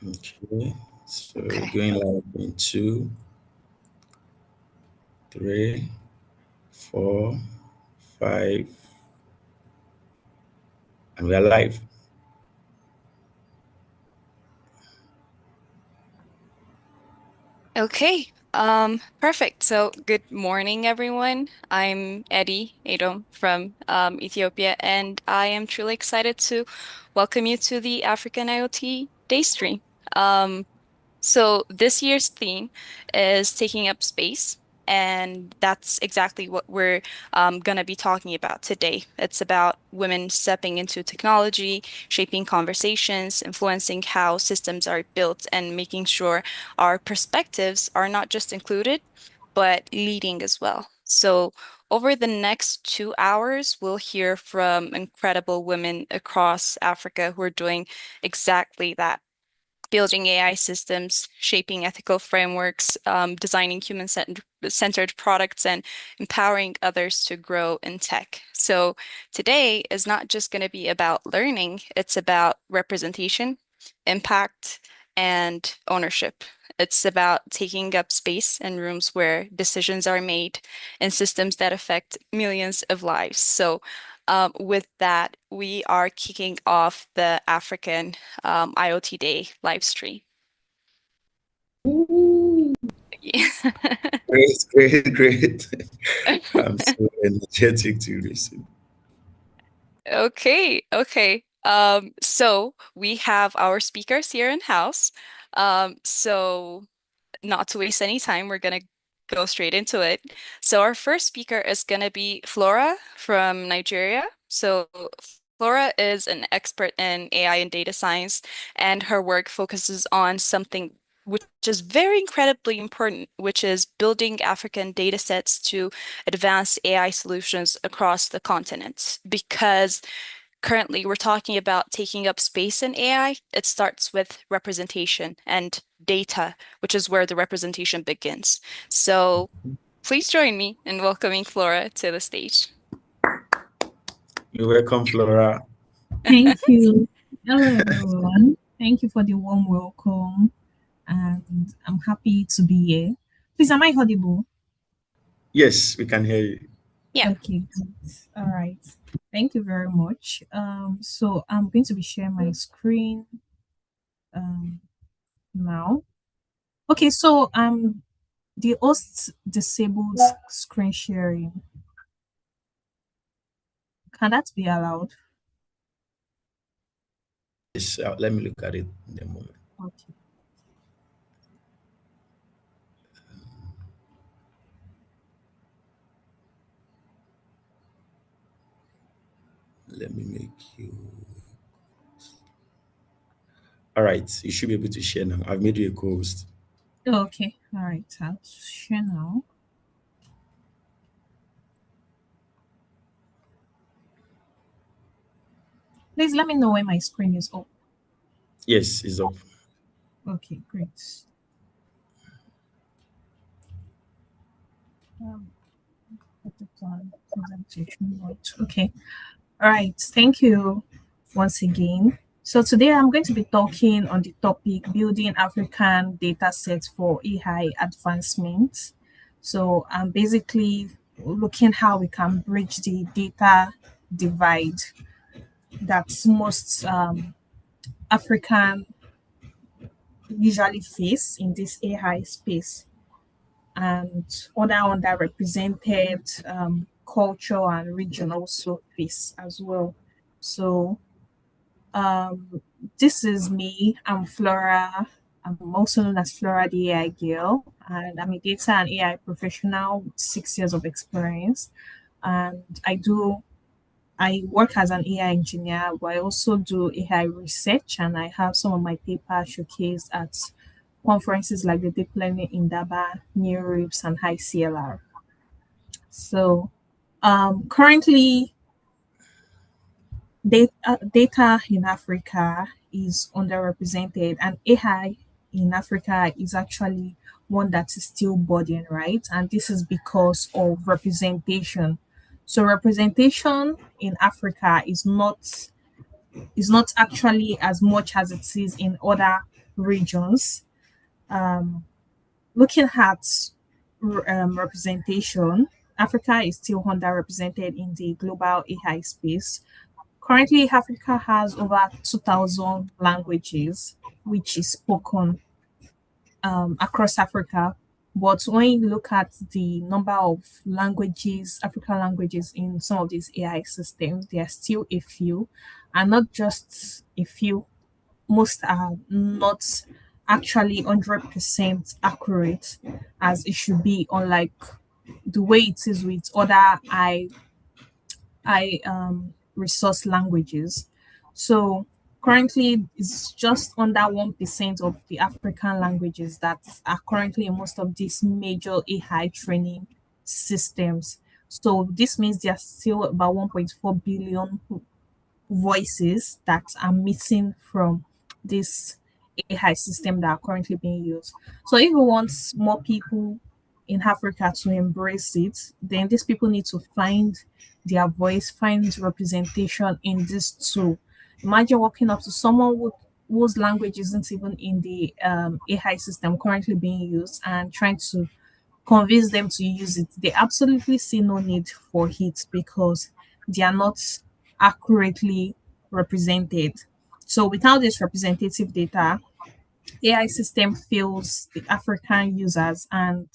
Okay, so Okay. going live in two, three, 4, 5, and we are live. Okay. Perfect. So good morning, everyone. I'm Eddie Adom from Ethiopia, and I am truly excited to welcome you to the African IoT Day stream. Um, So this year's theme is taking up space, and that's exactly what we're going to be talking about today. It's about women stepping into technology, shaping conversations, influencing how systems are built, and making sure our perspectives are not just included, but leading as well. So over the next 2 hours, we'll hear from incredible women across Africa who are doing exactly that, building AI systems, shaping ethical frameworks, designing human-centered products, and empowering others to grow in tech. So today is not just going to be about learning, it's about representation, impact, and ownership. It's about taking up space in rooms where decisions are made and systems that affect millions of lives. So with that, we are kicking off the African IoT Day live stream. Ooh, great, great, great. I'm so energetic to listen. Okay, okay. So we have our speakers here in house. So not to waste any time, we're gonna go straight into it. So our first speaker is gonna be Flora from Nigeria. So Flora is an expert in AI and data science, and her work focuses on something which is very incredibly important, which is building African data sets to advance AI solutions across the continent. Because currently we're talking about taking up space in AI. It starts with representation and data, which is where the representation begins. So please join me in welcoming Flora to the stage. You're welcome, Flora. Thank you. Hello, everyone. Thank you for the warm welcome, and I'm happy to be here. Please, am I audible? Yes, we can hear you. Yeah. Okay, good. All right. Thank you very much. So I'm going to be sharing my screen um now. Okay, so the host disabled screen sharing. Can that be allowed? Yes, let me look at it in a moment. Okay. Let me make you. All right, you should be able to share now. I've made you a co-host. Okay. All right. I'll share now. Please let me know when my screen is up. Yes, it's up. Okay, great. Um, put it on presentation mode. Okay. All right. Thank you once again. So today I'm going to be talking on the topic building African data sets for AI advancement. So I'm basically looking how we can bridge the data divide that most African usually face in this AI space, and other underrepresented culture and region also face as well. So um, this is me. I'm Flora. I'm also known as Flora the AI girl, and I'm a data and AI professional with 6 years of experience. And I work as an AI engineer, but I also do AI research, and I have some of my papers showcased at conferences like the Deep Learning Indaba, NeurIPS, and High CLR. So currently, data in Africa is underrepresented, and AI in Africa is actually one that is still budding, right? And this is because of representation. So representation in Africa is not actually as much as it is in other regions. Um, Looking at representation, Africa is still underrepresented in the global AI space. Currently, Africa has over 2,000 languages which is spoken across Africa. But when you look at the number of languages, African languages in some of these AI systems, there are still a few, and not just a few, most are not actually 100% accurate as it should be, unlike the way it is with other resource languages. So currently it's just under 1% of the African languages that are currently in most of these major AI training systems. So this means there are still about 1.4 billion voices that are missing from this AI system that are currently being used. So if we want more people in Africa to embrace it, then these people need to find their voice, find representation in this tool. Imagine walking up to someone whose language isn't even in the AI system currently being used and trying to convince them to use it. They absolutely see no need for it because they are not accurately represented. So without this representative data, AI system fails the African users and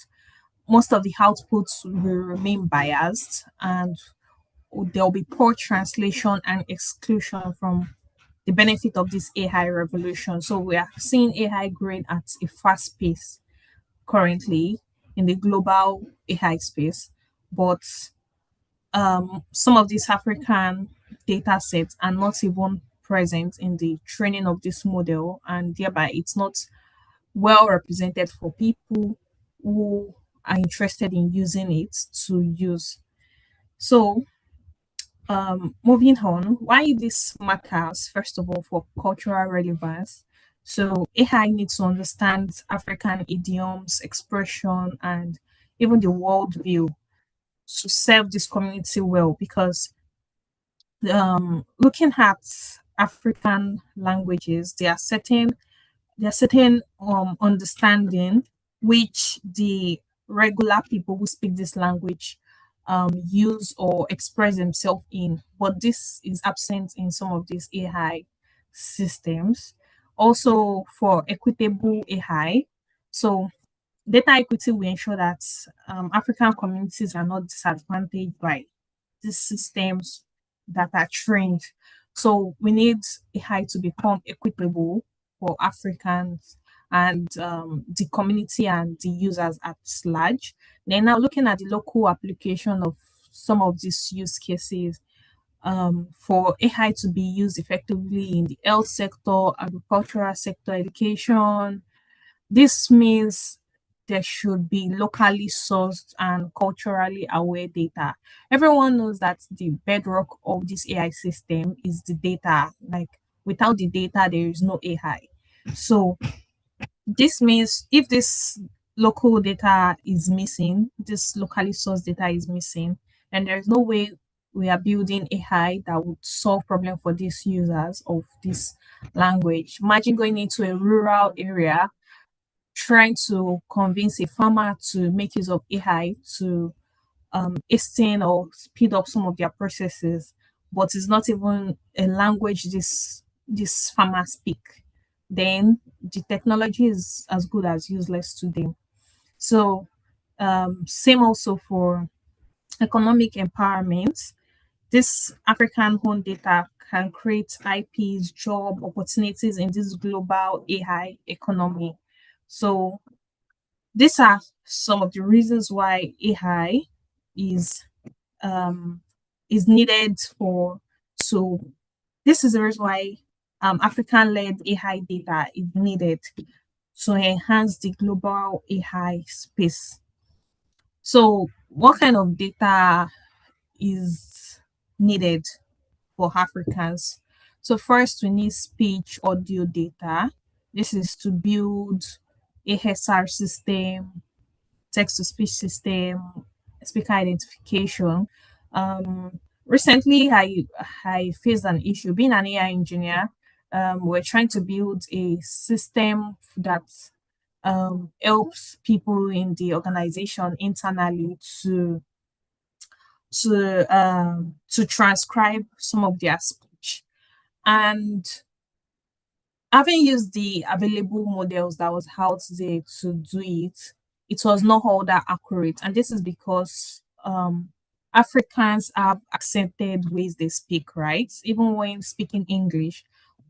most of the outputs will remain biased and there will be poor translation and exclusion from the benefit of this AI revolution. So we are seeing AI growing at a fast pace currently in the global AI space, but some of these African data sets are not even present in the training of this model, and thereby it's not well represented for people who are interested in using it to use. So, moving on, why this matters, first of all, for cultural relevance. So, AI needs to understand African idioms, expression, and even the worldview to serve this community well because looking at African languages, there are certain understanding which the regular people who speak this language use or express themselves in, but this is absent in some of these AI systems. Also, for equitable AI, so data equity will ensure that African communities are not disadvantaged by these systems that are trained. So we need AI to become equitable for Africans and the community and the users at large. Then now looking at the local application of some of these use cases for AI to be used effectively in the health sector, agricultural sector, education, this means there should be locally sourced and culturally aware data. Everyone knows that the bedrock of this AI system is the data. Like without the data, there is no AI. So this means if this local data is missing, this locally sourced data is missing, and there's no way we are building AI that would solve problem for these users of this language. Imagine going into a rural area trying to convince a farmer to make use of AI to hasten or speed up some of their processes, but it's not even a language this farmer speak, then the technology is as good as useless to them. So same also for economic empowerment. This African owned data can create IPs, job opportunities in this global AI economy. So these are some of the reasons why AI is um, is needed for. So this is the reason why African-led AI data is needed to enhance the global AI space. So what kind of data is needed for Africans? So first we need speech audio data. This is to build ASR system, text to speech system, speaker identification. Recently, I faced an issue being an AI engineer. we're trying to build a system that helps people in the organization internally to transcribe some of their speech. And having used the available models that was out there to do it, it was not all that accurate. And this is because Africans have accented ways they speak, right? Even when speaking English.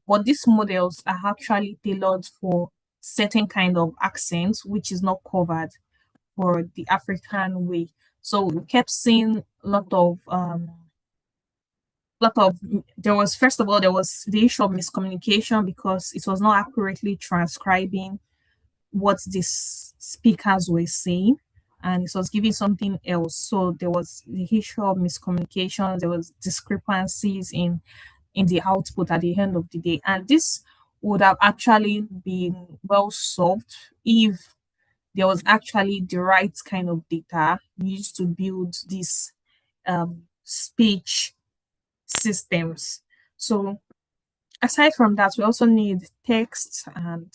But these models are actually tailored for certain kind of accents, which is not covered for the African way. So we kept seeing a lot of there was, first of all, there was the issue of miscommunication because it was not accurately transcribing what these speakers were saying, and it was giving something else. So there was the issue of miscommunication, there was discrepancies in the output at the end of the day, and this would have actually been well solved if there was actually the right kind of data used to build these speech systems. So aside from that, we also need text and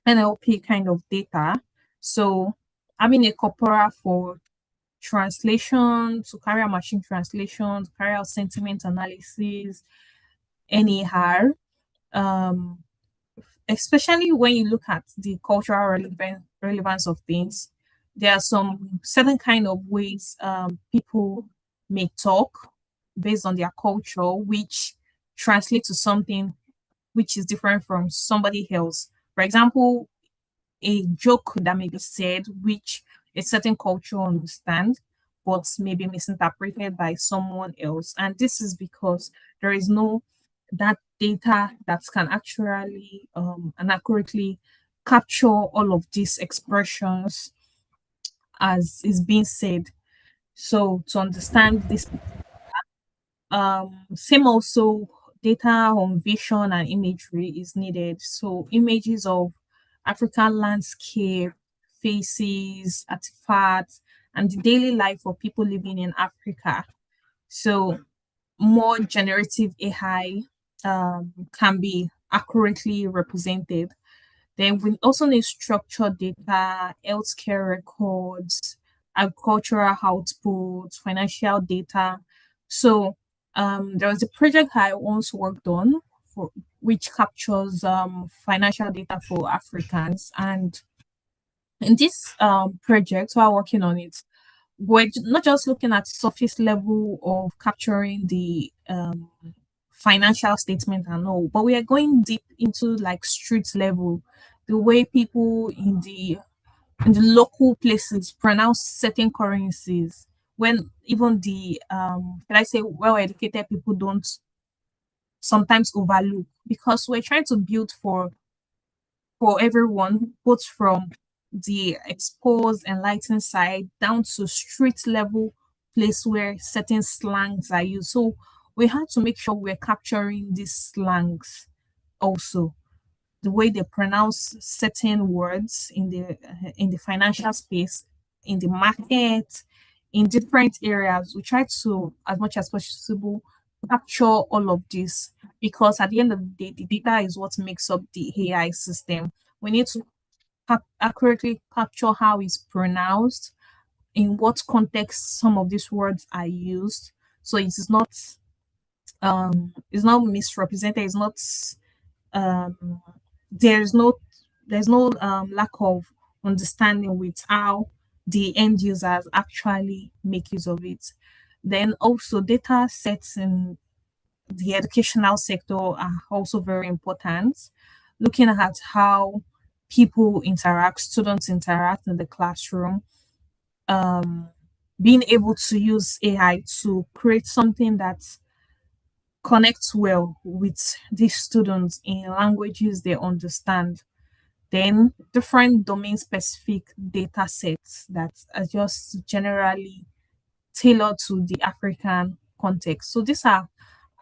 NLP kind of data. So having a corpora for translation, to carry out machine translation, to carry out sentiment analysis, NER, um, especially when you look at the cultural relevance of things, there are some certain kind of ways people may talk based on their culture, which translate to something which is different from somebody else. For example, a joke that may be said, which a certain culture understand, but may be misinterpreted by someone else. And this is because there is no that data that can actually and accurately capture all of these expressions as is being said. So to understand this, same also data on vision and imagery is needed. So images of African landscape, faces, artifacts, and the daily life of people living in Africa. So more generative AI can be accurately represented. Then we also need structured data, healthcare records, agricultural output, financial data. So there was a project I once worked on for which captures financial data for Africans. And in this project, while working on it, we're not just looking at surface level of capturing the financial statement and all, but we are going deep into like street level, the way people in the local places pronounce certain currencies, when even the can I say well educated people don't sometimes overlook, because we're trying to build for everyone, both from the exposed, enlightened side down to street level place where certain slangs are used. So we had to make sure we're capturing these slangs also, the way they pronounce certain words in the financial space, in the market, in different areas. We try to, as much as possible, capture all of this, because at the end of the day, the data is what makes up the AI system. We need to accurately capture how it's pronounced, in what context some of these words are used, so it's not misrepresented, it's not um there's no lack of understanding with how the end users actually make use of it. Then also data sets in the educational sector are also very important, looking at how people interact, students interact in the classroom, um, being able to use AI to create something that connects well with these students in languages they understand. Then different domain specific data sets that are just generally tailored to the African context. So these are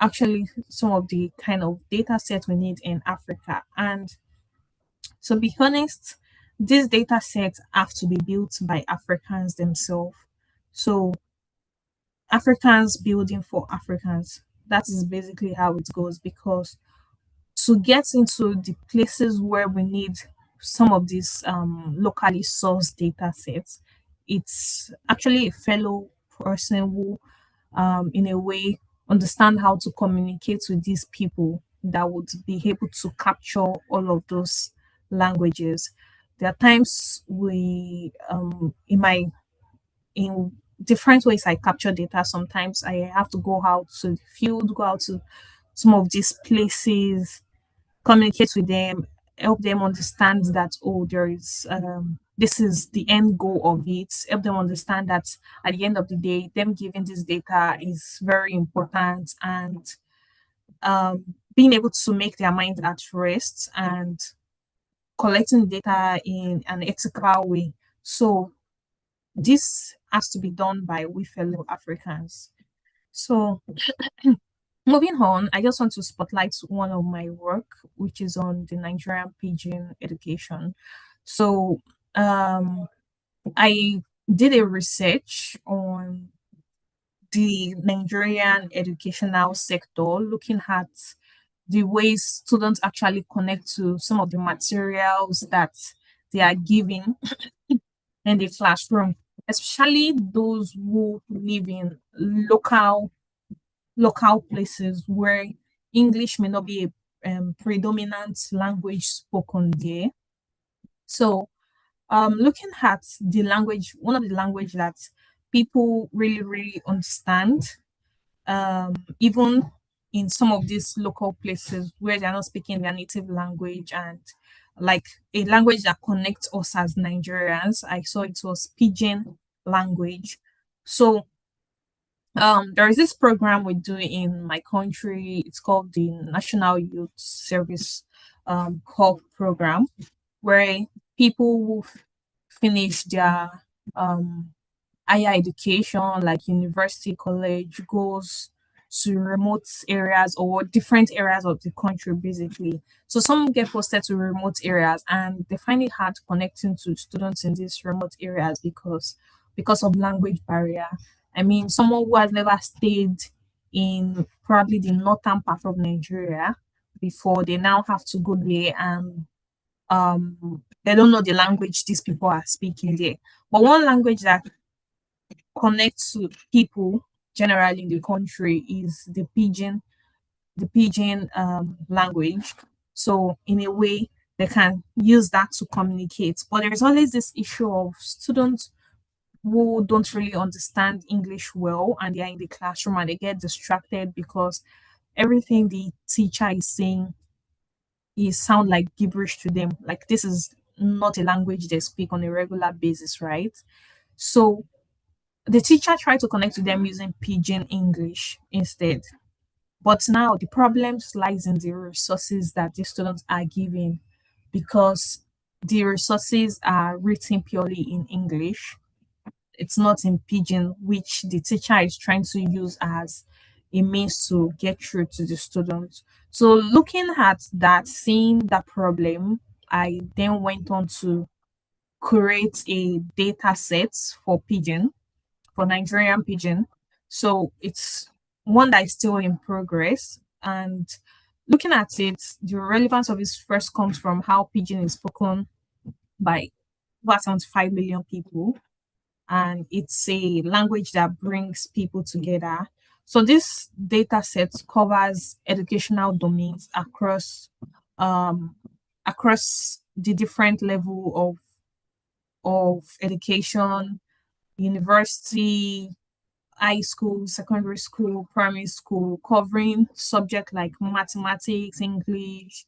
actually some of the kind of data sets we need in Africa. And to be honest, these data sets have to be built by Africans themselves. So Africans building for Africans. That is basically how it goes, because to get into the places where we need some of these locally sourced data sets, it's actually a fellow person who, in a way, understand how to communicate with these people that would be able to capture all of those languages. There are times in different ways I capture data. Sometimes I have to go out to the field, go out to some of these places, communicate with them, help them understand that, oh, there is this is the end goal of it. Help them understand that at the end of the day, them giving this data is very important, and being able to make their mind at rest and collecting data in an ethical way. So this has to be done by we fellow Africans. So moving on, I just want to spotlight one of my work, which is on the Nigerian pidgin education. So I did a research on the Nigerian educational sector, looking at the ways students actually connect to some of the materials that they are given in the classroom, especially those who live in local places where English may not be a predominant language spoken there. So, looking at the language, one of the language that people really understand, even in some of these local places where they're not speaking their native language, and like a language that connects us as Nigerians, I saw it was pidgin language. So there is this program we do in my country. It's called the National Youth Service Corps program, where people who finish their higher education, like university, college, goes to remote areas or different areas of the country, basically. So some get posted to remote areas, and they find it hard connecting to students in these remote areas because of language barrier. I mean, someone who has never stayed in probably the northern part of Nigeria before, they now have to go there, and they don't know the language these people are speaking there. But one language that connects to people generally in the country is the pidgin language. So in a way, they can use that to communicate. But there's always this issue of students who don't really understand English well, and they're in the classroom and they get distracted because everything the teacher is saying is sound like gibberish to them. Like this is not a language they speak on a regular basis, right? So the teacher tried to connect to them using pidgin English instead. But now the problem lies in the resources that the students are given, because the resources are written purely in English. It's not in pidgin, which the teacher is trying to use as a means to get through to the students. So looking at that, seeing that problem, I then went on to create a data set for pidgin, for Nigerian pidgin. So it's one that is still in progress. And looking at it, the relevance of it first comes from how pidgin is spoken by about 75 million people. And it's a language that brings people together. So this data set covers educational domains um, across the different level of education, university, high school, secondary school, primary school, covering subjects like mathematics, English,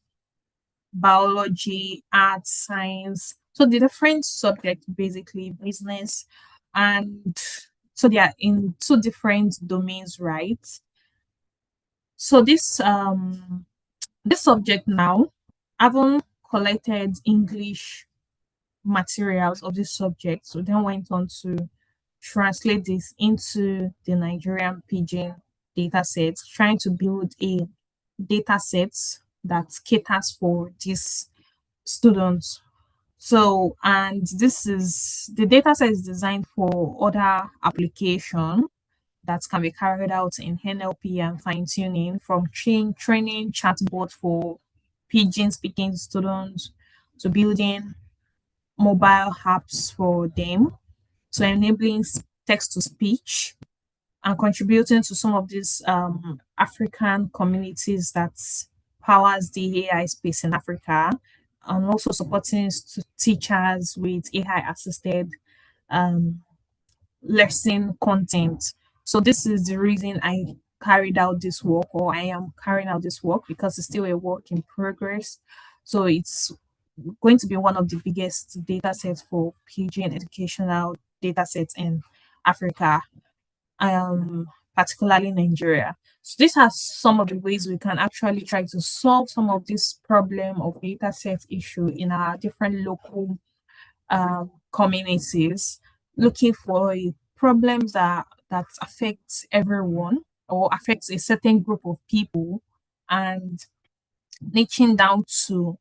biology, arts, science. So the different subjects, basically business, and so they are in two different domains, right? So this subject now, haven't collected English materials of this subject, so then went on to translate this into the Nigerian pidgin data set, trying to build a data set that caters for these students. So, and this is the data set is designed for other application that can be carried out in NLP and fine tuning, from training chatbot for pidgin speaking students to building mobile apps for them, to enabling text to speech, and contributing to some of these African communities that powers the AI space in Africa, and also supporting teachers with AI assisted um, lesson content. So this is the reason I carried out this work, or I am carrying out this work, because it's still a work in progress. So it's going to be one of the biggest data sets for PG and educational data sets in Africa, particularly Nigeria. So these are some of the ways we can actually try to solve some of this problem of data set issue in our different local communities, looking for problems that affects everyone or affects a certain group of people, and niching down to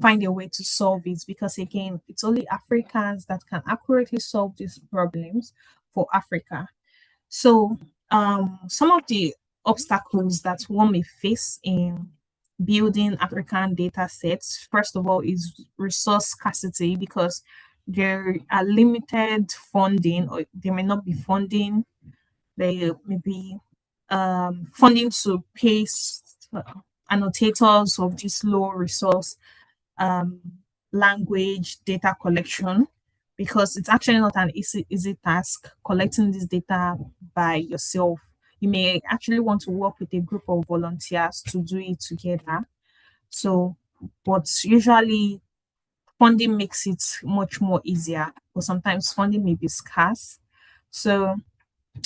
find a way to solve it, because again, it's only Africans that can accurately solve these problems for Africa. So, some of the obstacles that one may face in building African data sets, first of all, is resource scarcity, because there are limited funding, or there may not be funding. There may be funding to pay annotators of this low resource um, language data collection, because it's actually not an easy task collecting this data by yourself. You may actually want to work with a group of volunteers to do it together. So, but usually funding makes it much more easier, but sometimes funding may be scarce. So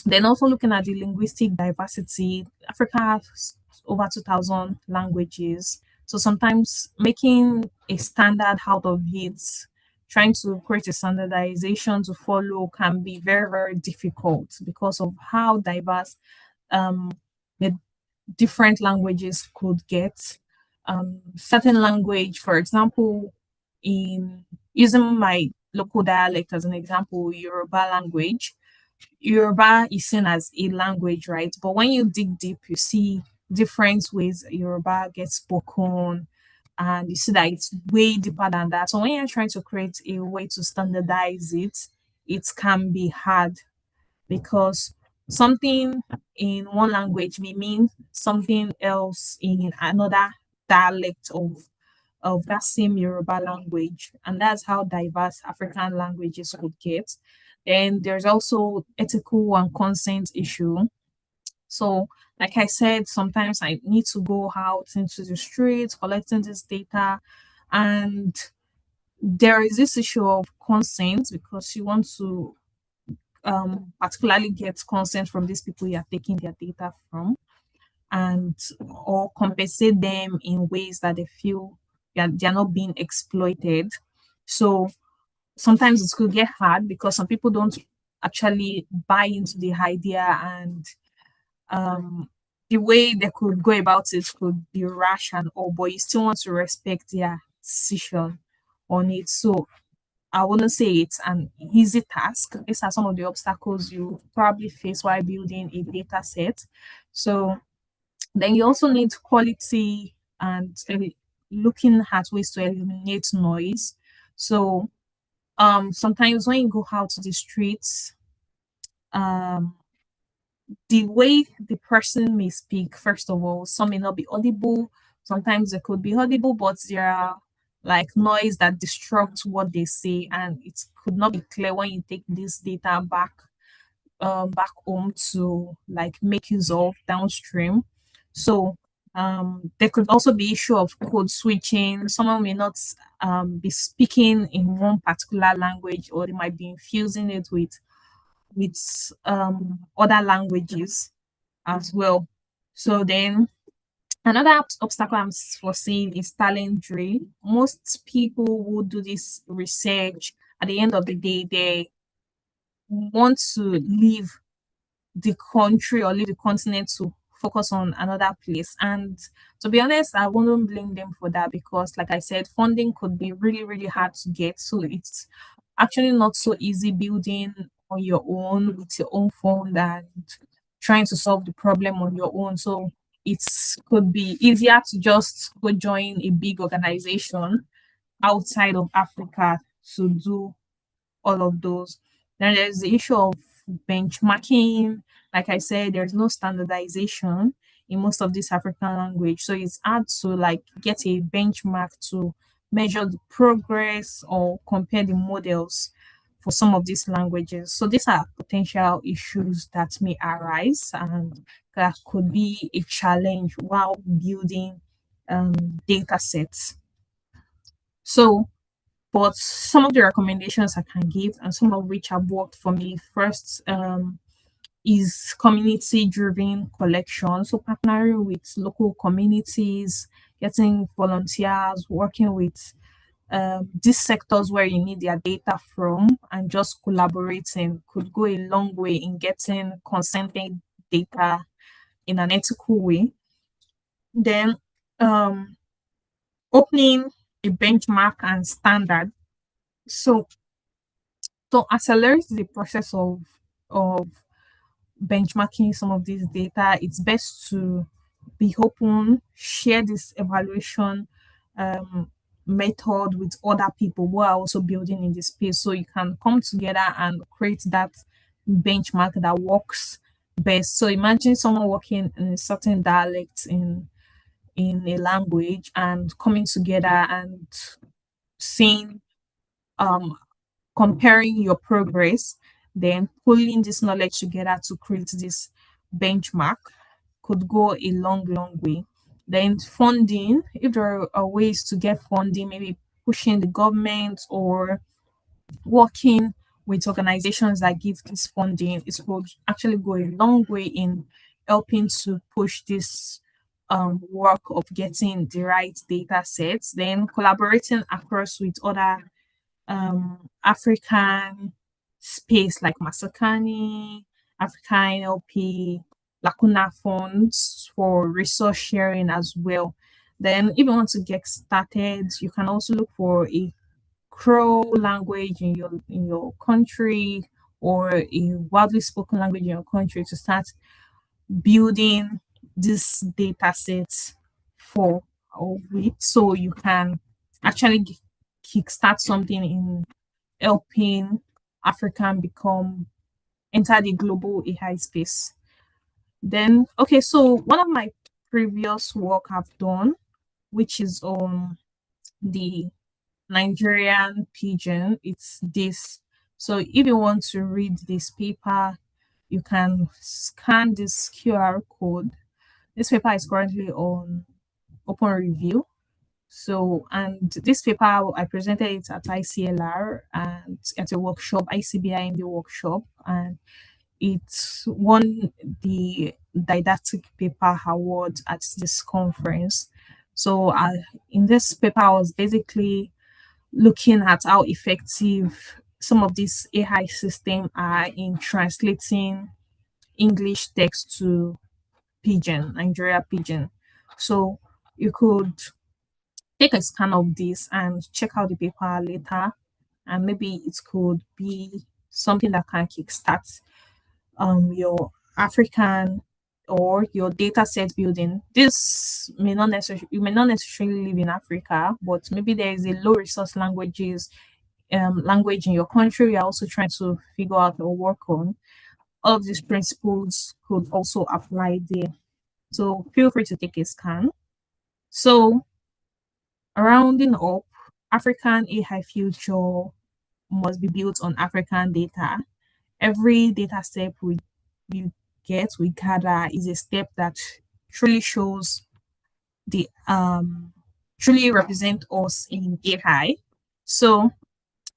then also looking at the linguistic diversity, Africa has over 2,000 languages. So sometimes making a standard out of it, trying to create a standardization to follow, can be very, very difficult because of how diverse um, the different languages could get. Certain language, for example, in using my local dialect as an example, Yoruba language, Yoruba is seen as a language, right? But when you dig deep, you see different ways Yoruba gets spoken, and you see that it's way deeper than that. So when you're trying to create a way to standardize it, it can be hard, because something in one language may mean something else in another dialect of that same Yoruba language. And that's how diverse African languages could get. Then there's also ethical and consent issue. So, like I said, sometimes I need to go out into the streets collecting this data, and there is this issue of consent, because you want to particularly get consent from these people you're taking their data from, and or compensate them in ways that they feel they're not being exploited. So sometimes it could get hard, because some people don't actually buy into the idea, and um, the way they could go about it could be rash and all, but you still want to respect their decision on it. So I wouldn't say it's an easy task. These are some of the obstacles you probably face while building a data set. So then you also need quality, and looking at ways to eliminate noise. So sometimes when you go out to the streets, um the way the person may speak, first of all, some may not be audible. Sometimes they could be audible, but there are like noise that disrupts what they say, and it could not be clear when you take this data back home to like make use of downstream. So there could also be issue of code switching. Someone may not be speaking in one particular language, or they might be infusing it with other languages as well. So then another obstacle I'm foreseeing is talent drain. Most people who do this research, at the end of the day, they want to leave the country or leave the continent to focus on another place. And to be honest, I wouldn't blame them for that, because, like I said, funding could be really, really hard to get. So it's actually not so easy building on your own with your own fund and trying to solve the problem on your own. So it could be easier to just go join a big organization outside of Africa to do all of those. Then there's the issue of benchmarking. Like I said, there's no standardization in most of this African language. So it's hard to like get a benchmark to measure the progress or compare the models for some of these languages. So these are potential issues that may arise and that could be a challenge while building data sets. So but some of the recommendations I can give, and some of which have worked for me first, is community driven collection. So, partnering with local communities, getting volunteers, working with these sectors where you need their data from, and just collaborating could go a long way in getting consented data in an ethical way. Then, um, opening a benchmark and standard. So, to accelerate the process of benchmarking some of this data, it's best to be open, share this evaluation um, method with other people who are also building in this space, so you can come together and create that benchmark that works best. So imagine someone working in a certain dialect in a language and coming together and seeing um comparing your progress, then pulling this knowledge together to create this benchmark could go a long, long way. Then funding, if there are ways to get funding, maybe pushing the government or working with organizations that give this funding, it would actually go a long way in helping to push this work of getting the right data sets. Then collaborating across with other African space like Masakani, African NLP, Lacuna Funds for resource sharing as well. Then, if you want to get started, you can also look for a Crow language in your country or a widely spoken language in your country to start building this data set for or with, so you can actually kickstart something in helping African become enter the global AI space. Then, okay, so one of my previous work I've done, which is on the Nigerian pigeon, it's this. So if you want to read this paper, you can scan this QR code. This paper is currently on open review. So, and this paper, I presented it at ICLR and at a workshop, ICBI in the workshop, and it won the didactic paper award at this conference. So, in this paper, I was basically looking at how effective some of these AI systems are in translating English text to pigeon, Nigeria pigeon. So, you could take a scan of this and check out the paper later, and maybe it could be something that can kickstart your African or your data set building. This may not necessarily, you may not necessarily live in Africa, but maybe there is a low resource language in your country you're also trying to figure out or work on. All of these principles could also apply there. So feel free to take a scan. So, rounding up, African AI future must be built on African data. Every data step we we gather is a step that truly shows the truly represent us in AI. So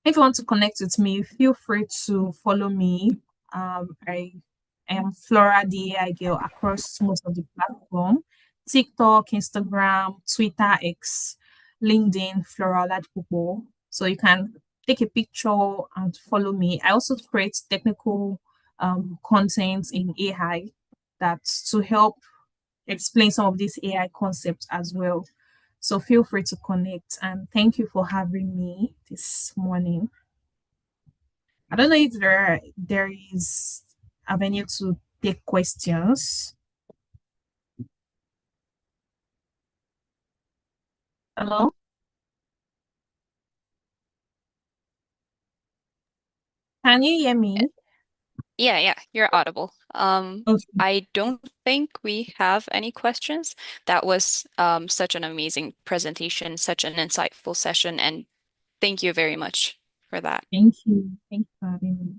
if you want to connect with me, feel free to follow me. I am Flora the AI girl across most of the platform: TikTok, Instagram, Twitter, X, LinkedIn, Flora Ladipopo. So you can take a picture and follow me. I also create technical content in AI that's to help explain some of these AI concepts as well. So feel free to connect, and thank you for having me this morning. I don't know if there is avenue to take questions. Hello? Can you hear me? Yeah, you're audible. Okay. I don't think we have any questions. That was such an amazing presentation, such an insightful session, and thank you very much for that. Thank you. Thank you for having me.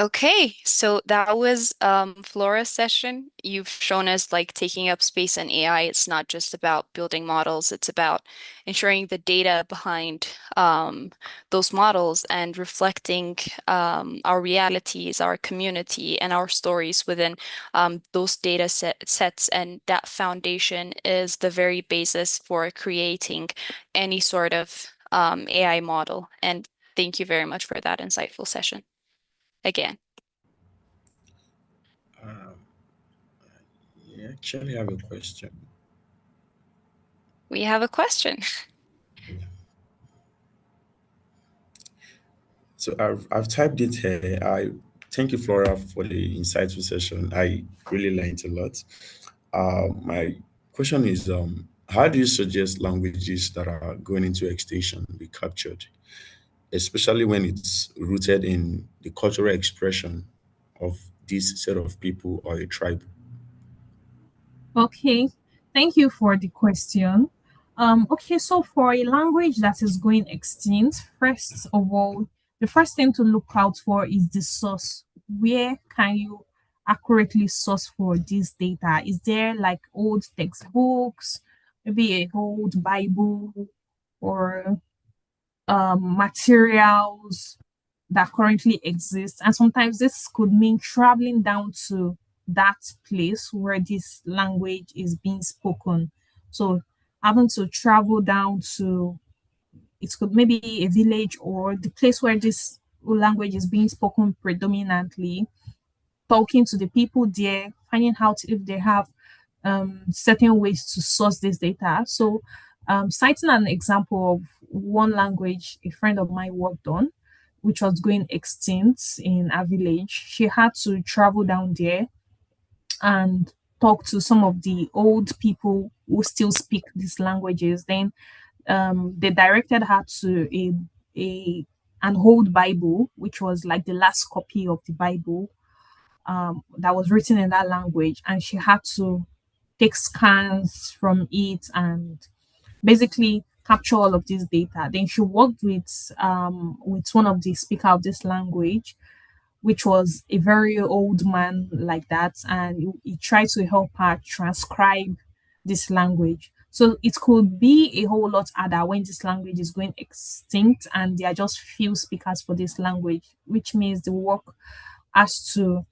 Okay, so that was Flora's session. You've shown us like taking up space in AI. It's not just about building models, it's about ensuring the data behind those models and reflecting our realities, our community, and our stories within those sets. And that foundation is the very basis for creating any sort of AI model. And thank you very much for that insightful session again. Um, I actually have a question. We have a question. So I've typed it here. I thank you, Flora, for the insightful session. I really learned a lot. My question is, how do you suggest languages that are going into extinction be captured, especially when it's rooted in the cultural expression of this set of people or a tribe? Okay. Thank you for the question. Okay, so for a language that is going extinct, first of all, the first thing to look out for is the source. Where can you accurately source for this data? Is there like old textbooks, maybe a old Bible, or materials that currently exist? And sometimes this could mean traveling down to that place where this language is being spoken. So having to travel down to, it could maybe a village or the place where this language is being spoken predominantly, talking to the people there, finding out if they have certain ways to source this data. So, citing an example of one language a friend of mine worked on, which was going extinct in a village, she had to travel down there and talk to some of the old people who still speak these languages. Then they directed her to a an old Bible, which was like the last copy of the Bible that was written in that language, and she had to take scans from it and basically capture all of this data. Then she worked with one of the speaker of this language, which was a very old man like that, and he tried to help her transcribe this language. So it could be a whole lot harder when this language is going extinct and there are just few speakers for this language, which means the work has to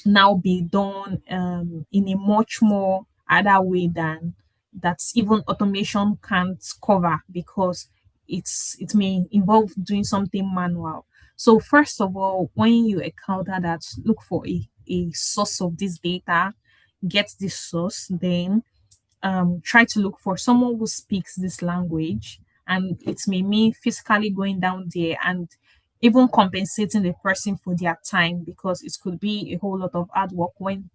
now be done in a much more other way than that even automation can't cover, because it may involve doing something manual. So first of all, when you encounter that, look for a source of this data, get this source, then try to look for someone who speaks this language, and it may mean physically going down there and even compensating the person for their time, because it could be a whole lot of hard work when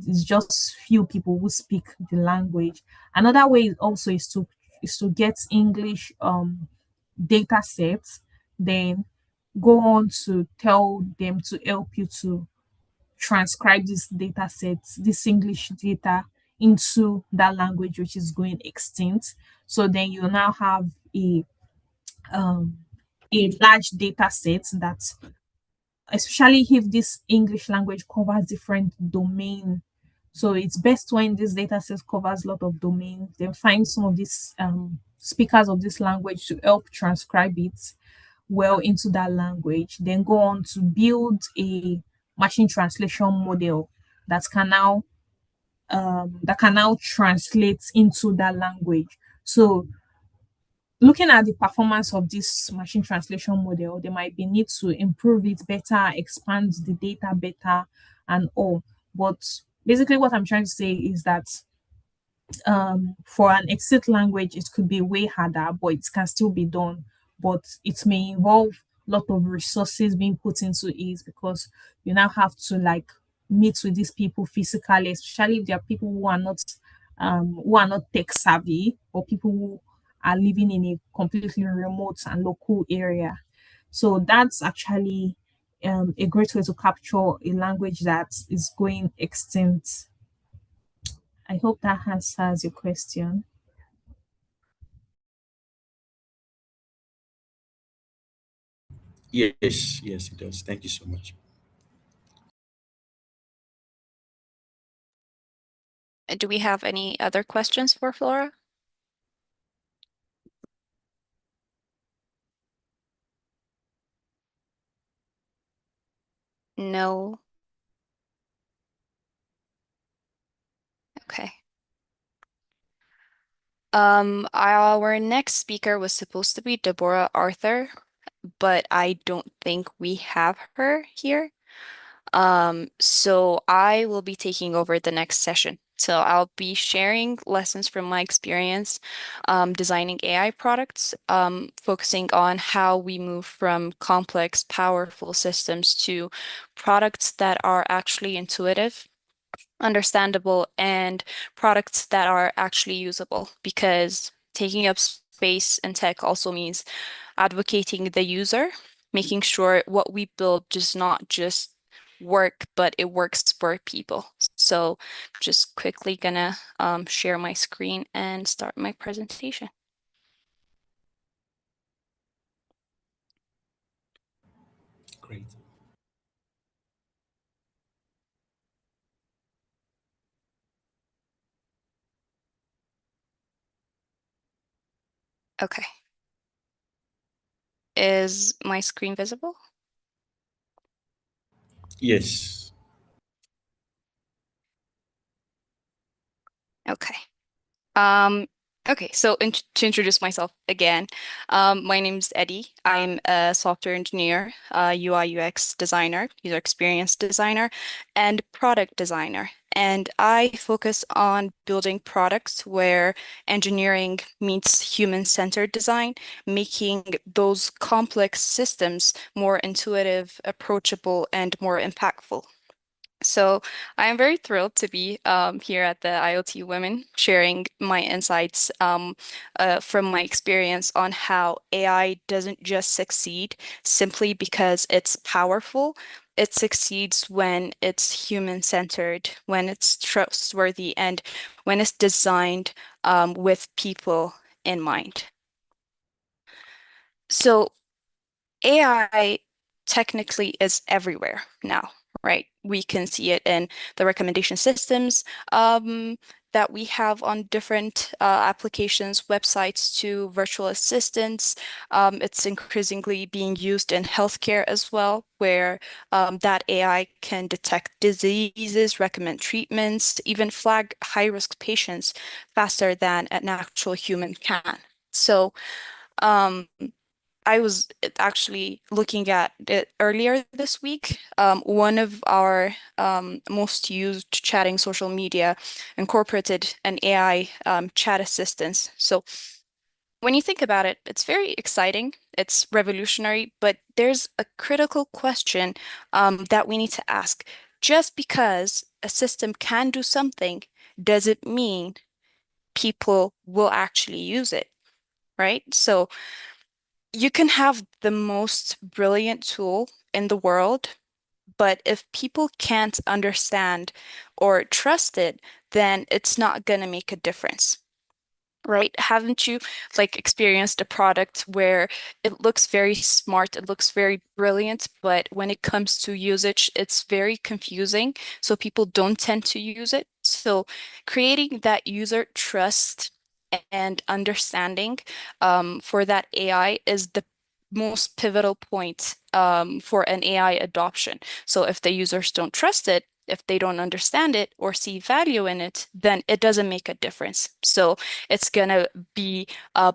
it's just few people who speak the language. Another way also is to get English data sets, then go on to tell them to help you to transcribe this data sets, this English data, into that language which is going extinct. So then you now have um, a large data set that, especially if this English language covers different domain. So it's best when this data set covers a lot of domains, then find some of these speakers of this language to help transcribe it well into that language, then go on to build a machine translation model that can now translate into that language. So looking at the performance of this machine translation model, there might be need to improve it better, expand the data better, and all. But basically, what I'm trying to say is that for an exit language, it could be way harder, but it can still be done. But it may involve lot of resources being put into it because you now have to like meet with these people physically, especially if there are people who are not tech savvy or people who are living in a completely remote and local area. So that's actually a great way to capture a language that is going extinct. I hope that answers your question. Yes, yes, it does. Thank you so much. Do we have any other questions for Flora? No. Okay. Our next speaker was supposed to be Deborah Arthur, but I don't think we have her here. So I will be taking over the next session. So I'll be sharing lessons from my experience designing AI products, focusing on how we move from complex, powerful systems to products that are actually intuitive, understandable, and products that are actually usable. Because taking up space in tech also means advocating the user, making sure what we build does not just work, but it works for people. So just quickly gonna share my screen and start my presentation. Great. Okay. Is my screen visible? Yes. Okay. Um, okay, so to introduce myself again, my name is Eddie. I'm a software engineer, UI UX designer, user experience designer, and product designer. And I focus on building products where engineering meets human-centered design, making those complex systems more intuitive, approachable, and more impactful. So I am very thrilled to be here at the IoTWoman, sharing my insights from my experience on how AI doesn't just succeed simply because it's powerful. It succeeds when it's human-centered, when it's trustworthy, and when it's designed with people in mind. So AI technically is everywhere now, right? We can see it in the recommendation systems that we have on different applications, websites to virtual assistants. It's increasingly being used in healthcare as well, where that AI can detect diseases, recommend treatments, even flag high-risk patients faster than an actual human can. So, um, I was actually looking at it earlier this week. One of our most used chatting social media incorporated an AI chat assistant. So when you think about it, it's very exciting, it's revolutionary, but there's a critical question that we need to ask. Just because a system can do something, does it mean people will actually use it, right? So you can have the most brilliant tool in the world, but if people can't understand or trust it, then it's not going to make a difference. Right? Haven't you like experienced a product where it looks very smart, it looks very brilliant, but when it comes to usage, it's very confusing, so people don't tend to use it. So creating that user trust and understanding for that AI is the most pivotal point for an AI adoption. So if the users don't trust it, if they don't understand it or see value in it, then it doesn't make a difference. So it's going to be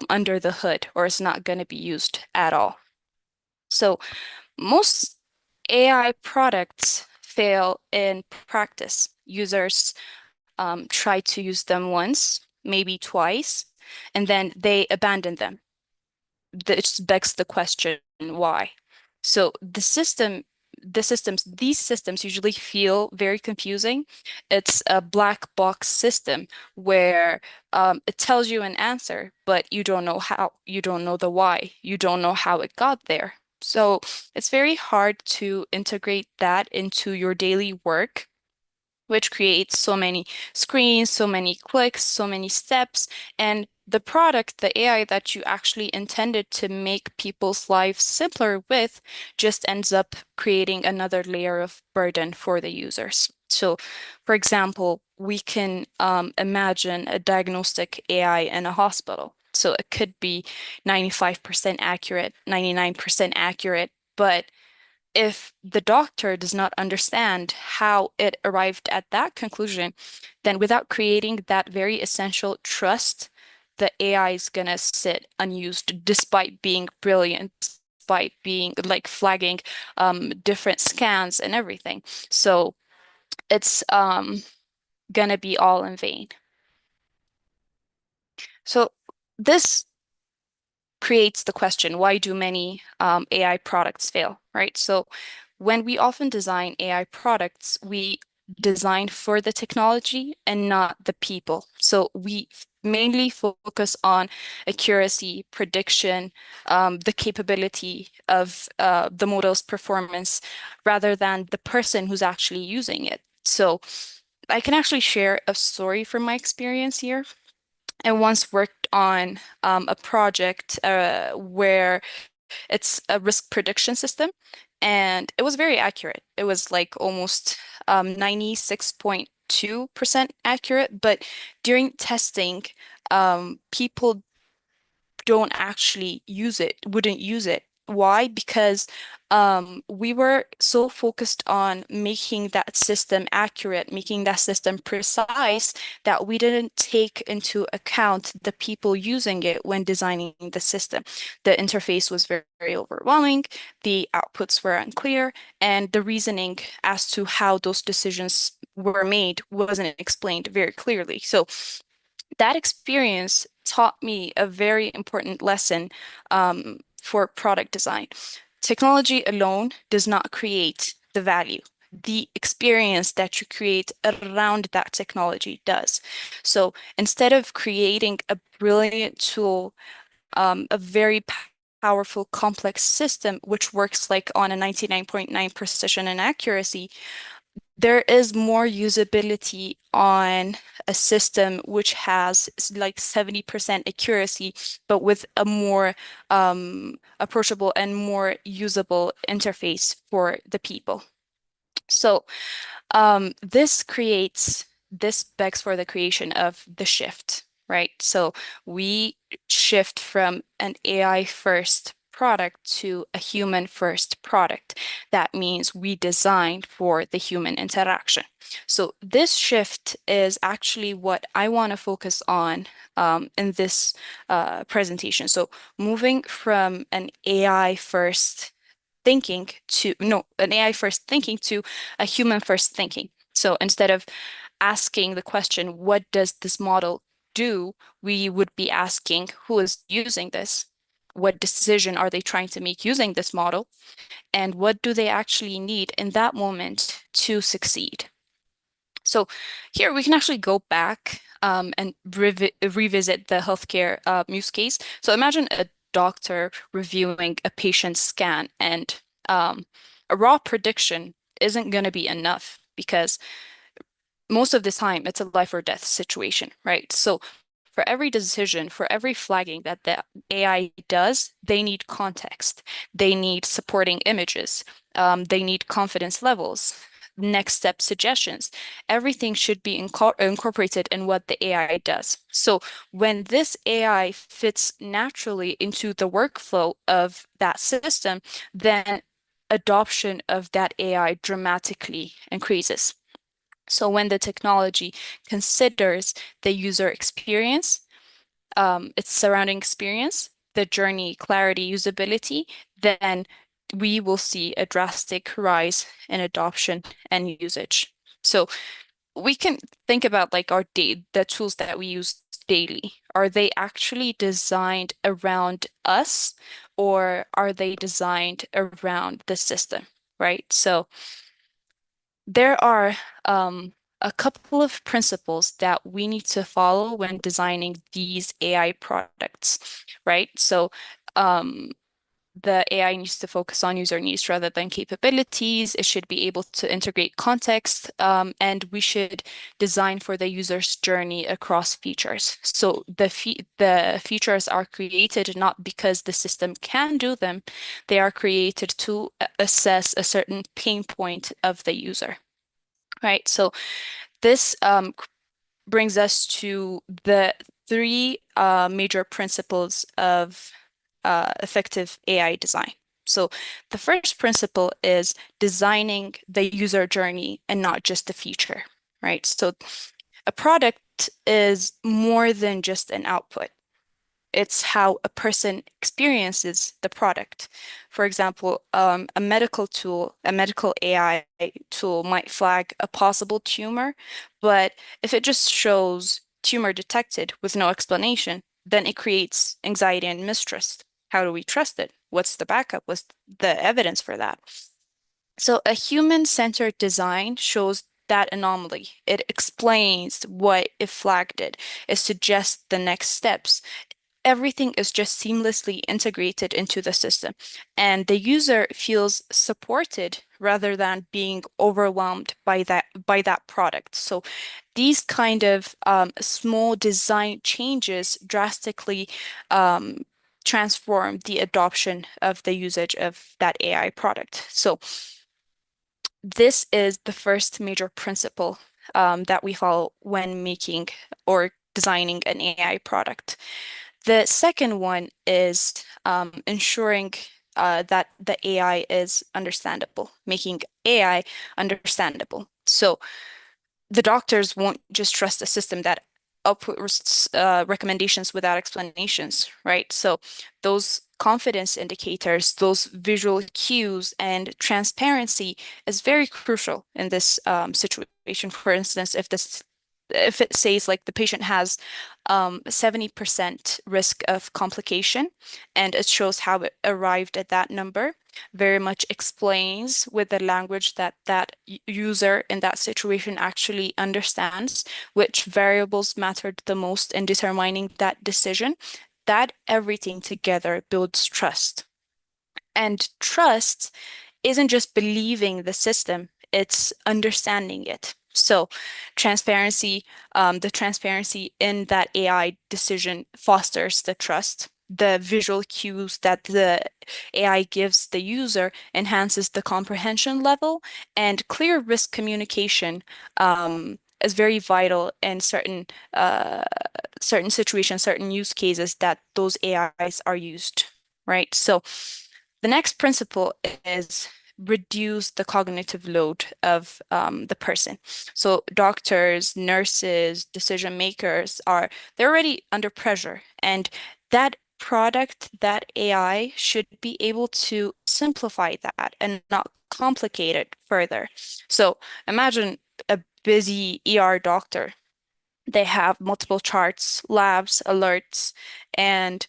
under the hood or it's not going to be used at all. So most AI products fail in practice. Users try to use them once, maybe twice, and then they abandon them. This begs the question, why? So these systems usually feel very confusing. It's a black box system where it tells you an answer, but you don't know how, you don't know the why, you don't know how it got there. So it's very hard to integrate that into your daily work, which creates so many screens, so many clicks, so many steps, and the product, the AI that you actually intended to make people's lives simpler with, just ends up creating another layer of burden for the users. So, for example, we can imagine a diagnostic AI in a hospital. So it could be 95% accurate, 99% accurate, but if the doctor does not understand how it arrived at that conclusion, then without creating that very essential trust, the AI is gonna sit unused despite being brilliant, despite being like flagging different scans and everything. So it's gonna be all in vain. So this creates the question, why do many AI products fail, right? So when we often design AI products, we design for the technology and not the people. So we mainly focus on accuracy, prediction, the capability of the model's performance, rather than the person who's actually using it. So I can actually share a story from my experience here. I once worked on a project where it's a risk prediction system, and it was very accurate. It was like almost 96.2% accurate, but during testing, people don't actually use it, wouldn't use it. Why? Because we were so focused on making that system accurate, making that system precise, that we didn't take into account the people using it when designing the system. The interface was very, very overwhelming, the outputs were unclear, and the reasoning as to how those decisions were made wasn't explained very clearly. So that experience taught me a very important lesson for product design. Technology alone does not create the value. The experience that you create around that technology does. So instead of creating a brilliant tool, a very powerful, complex system, which works like on a 99.9 precision and accuracy, there is more usability on a system which has like 70% accuracy, but with a more approachable and more usable interface for the people. So this begs for the creation of the shift, right? So we shift from an AI first product to a human first product. That means we design for the human interaction. So this shift is actually what I want to focus on in this presentation. So moving from an AI first thinking to no, an AI first thinking to a human first thinking. So instead of asking the question, what does this model do? We would be asking, who is using this? What decision are they trying to make using this model? And what do they actually need in that moment to succeed? So here we can actually go back and revisit the healthcare use case. So imagine a doctor reviewing a patient's scan, and a raw prediction isn't going to be enough because most of the time it's a life or death situation, right? So for every decision, for every flagging that the AI does, they need context. They need supporting images. They need confidence levels, next step suggestions. Everything should be incorporated in what the AI does. So when this AI fits naturally into the workflow of that system, then adoption of that AI dramatically increases. So when the technology considers the user experience, its surrounding experience, the journey, clarity, usability, then we will see a drastic rise in adoption and usage. So we can think about like the tools that we use daily, are they actually designed around us or are they designed around the system, right? So there are a couple of principles that we need to follow when designing these AI products, right? So um, the AI needs to focus on user needs rather than capabilities. It should be able to integrate context, and we should design for the user's journey across features. So the features are created not because the system can do them, they are created to assess a certain pain point of the user, right? So this brings us to the three major principles of effective AI design. So the first principle is designing the user journey and not just the feature, right? So a product is more than just an output. It's how a person experiences the product. For example, a medical AI tool might flag a possible tumor, but if it just shows tumor detected with no explanation, then it creates anxiety and mistrust. How do we trust it? What's the backup? What's the evidence for that? So a human-centered design shows that anomaly. It explains what it flagged it. It suggests the next steps. Everything is just seamlessly integrated into the system, and the user feels supported rather than being overwhelmed by that product. So these kind of small design changes drastically transform the adoption of the usage of that AI product. So this is the first major principle that we follow when making or designing an AI product. The second one is ensuring that the AI is understandable, making AI understandable. So the doctors won't just trust a system that outputs recommendations without explanations, right? So those confidence indicators, those visual cues, and transparency is very crucial in this situation. For instance, if it says like the patient has 70% risk of complication and it shows how it arrived at that number, very much explains with the language that user in that situation actually understands, which variables mattered the most in determining that decision, that everything together builds trust. And trust isn't just believing the system, it's understanding it. So the transparency in that AI decision fosters the trust. The visual cues that the AI gives the user enhances the comprehension level, and clear risk communication is very vital in certain situations, certain use cases that those AIs are used, right? So the next principle is reduce the cognitive load of the person. So doctors, nurses, decision makers they're already under pressure, and that product, that AI should be able to simplify that and not complicate it further. So imagine a busy ER doctor. They have multiple charts, labs, alerts, and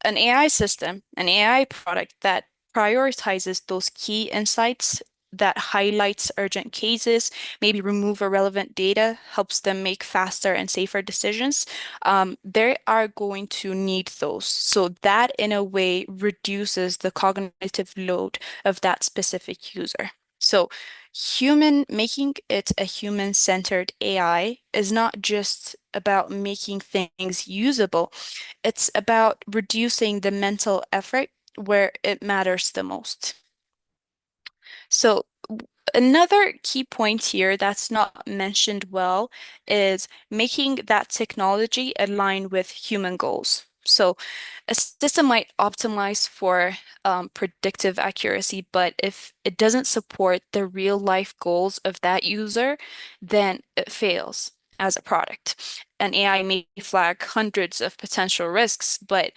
an AI system, an AI product that prioritizes those key insights, that highlights urgent cases, maybe remove irrelevant data, helps them make faster and safer decisions. They are going to need those. So that in a way reduces the cognitive load of that specific user. So making it a human-centered AI is not just about making things usable, it's about reducing the mental effort where it matters the most. So another key point here that's not mentioned well is making that technology align with human goals. So a system might optimize for predictive accuracy, but if it doesn't support the real life goals of that user, then it fails as a product. An AI may flag hundreds of potential risks, but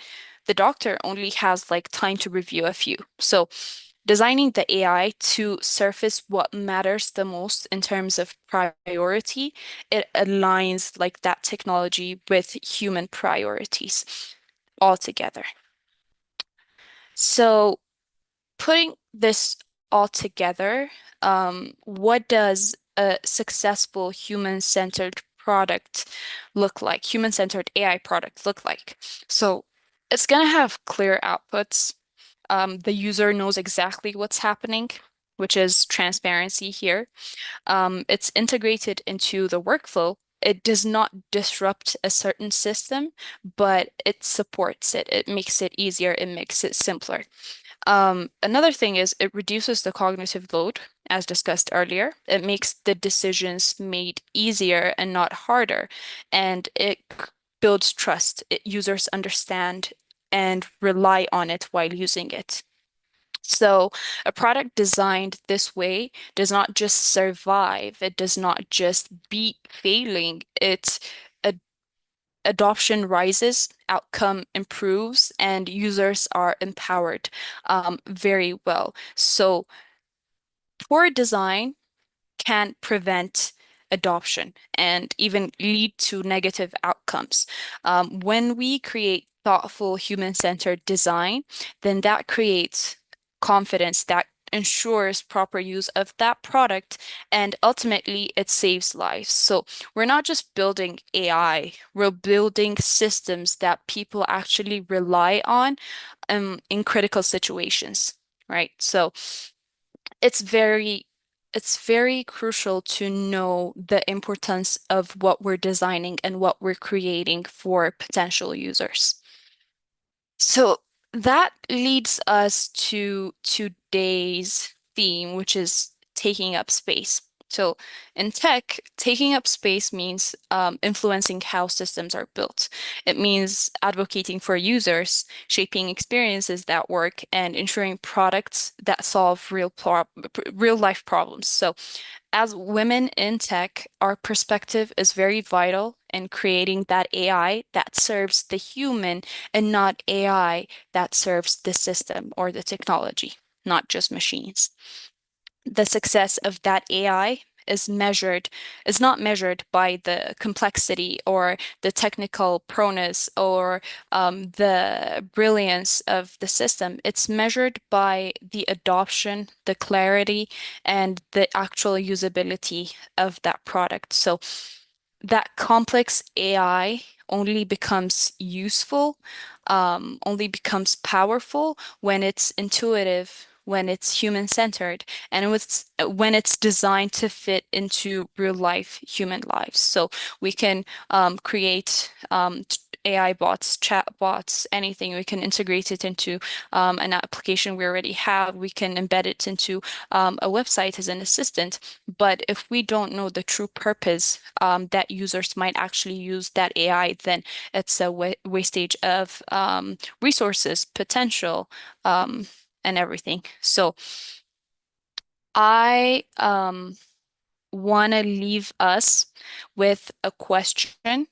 the doctor only has like time to review a few. So designing the AI to surface what matters the most in terms of priority. It aligns like that technology with human priorities altogether. So putting this all together, what does a successful human-centered product look like? Human-centered AI product look like? So it's going to have clear outputs. The user knows exactly what's happening, which is transparency here. It's integrated into the workflow. It does not disrupt a certain system, but it supports it. It makes it easier. It makes it simpler. Another thing is it reduces the cognitive load, as discussed earlier. It makes the decisions made easier and not harder, and it builds trust. Users understand and rely on it while using it. So a product designed this way does not just survive, it does not just beat failing, it adoption rises, outcome improves, and users are empowered very well. So poor design can prevent adoption and even lead to negative outcomes. When we create thoughtful human-centered design, then that creates confidence that ensures proper use of that product, and ultimately it saves lives. So we're not just building AI, we're building systems that people actually rely on in critical situations, right? So it's very it's very crucial to know the importance of what we're designing and what we're creating for potential users. So that leads us to today's theme, which is taking up space. So in tech, taking up space means influencing how systems are built. It means advocating for users, shaping experiences that work, and ensuring products that solve real life problems. So as women in tech, our perspective is very vital in creating that AI that serves the human and not AI that serves the system or the technology, not just machines. The success of that AI is not measured by the complexity or the technical proneness or the brilliance of the system. It's measured by the adoption, the clarity, and the actual usability of that product. So that complex AI only becomes useful, only becomes powerful when it's intuitive, when it's human-centered, and when it's designed to fit into real life human lives. So we can create AI bots, chat bots, anything. We can integrate it into an application we already have. We can embed it into a website as an assistant. But if we don't know the true purpose that users might actually use that AI, then it's a wastage of resources, potential, and everything. So I want to leave us with a question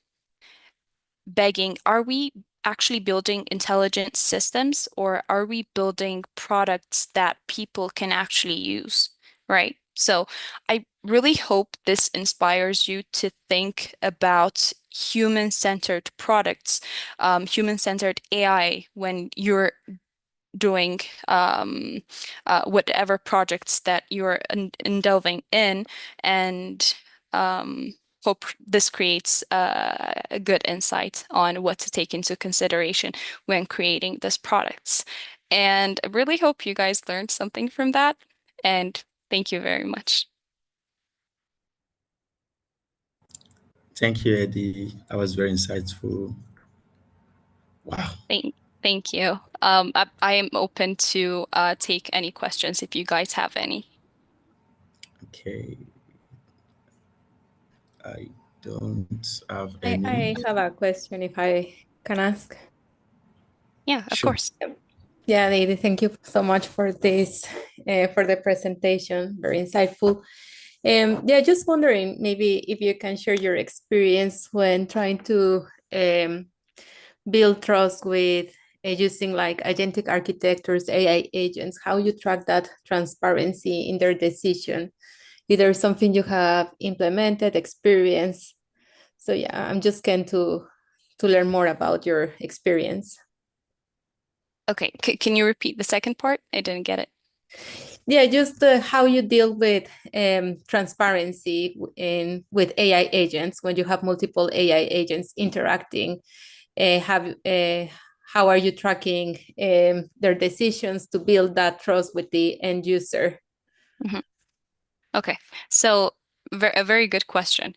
begging, are we actually building intelligent systems or are we building products that people can actually use, right? So I really hope this inspires you to think about human-centered products, human-centered AI when you're doing whatever projects that you're delving in, and hope this creates a good insight on what to take into consideration when creating these products. And I really hope you guys learned something from that. And thank you very much. Thank you, Eddie. That was very insightful. Wow. Thank you. I am open to take any questions if you guys have any. Okay. I don't have I any. have a question if I can ask. Yeah, of Sure. course. Yeah, Lady, thank you so much for this, for the presentation. Very insightful. Yeah, just wondering maybe if you can share your experience when trying to build trust with using like agentic architectures, AI agents, how you track that transparency in their decision, either something you have implemented, experienced. So yeah, I'm just keen to learn more about your experience. Okay, can you repeat the second part? I didn't get it. Yeah, just how you deal with transparency with AI agents when you have multiple AI agents interacting. How are you tracking their decisions to build that trust with the end user? Mhm. Okay, so a very good question.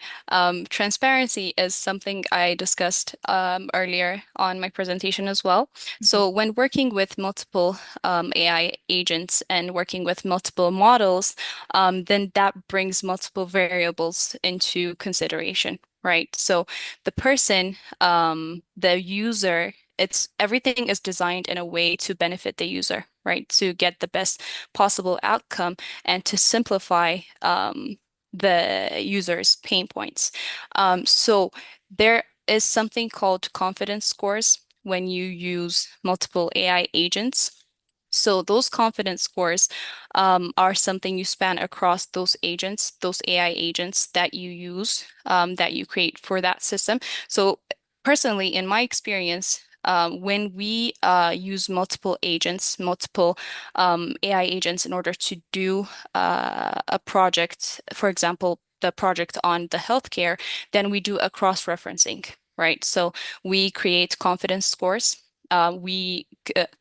Transparency is something I discussed earlier on my presentation as well. So when working with multiple AI agents and working with multiple models, then that brings multiple variables into consideration, right? So the person, the user, it's everything is designed in a way to benefit the user, right? To get the best possible outcome and to simplify the user's pain points. So there is something called confidence scores when you use multiple AI agents. So those confidence scores are something you span across those agents, those AI agents that you use, that you create for that system. So personally, in my experience, when we use multiple agents, multiple AI agents in order to do a project, for example, the project on the healthcare, then we do a cross-referencing, right? So we create confidence scores. We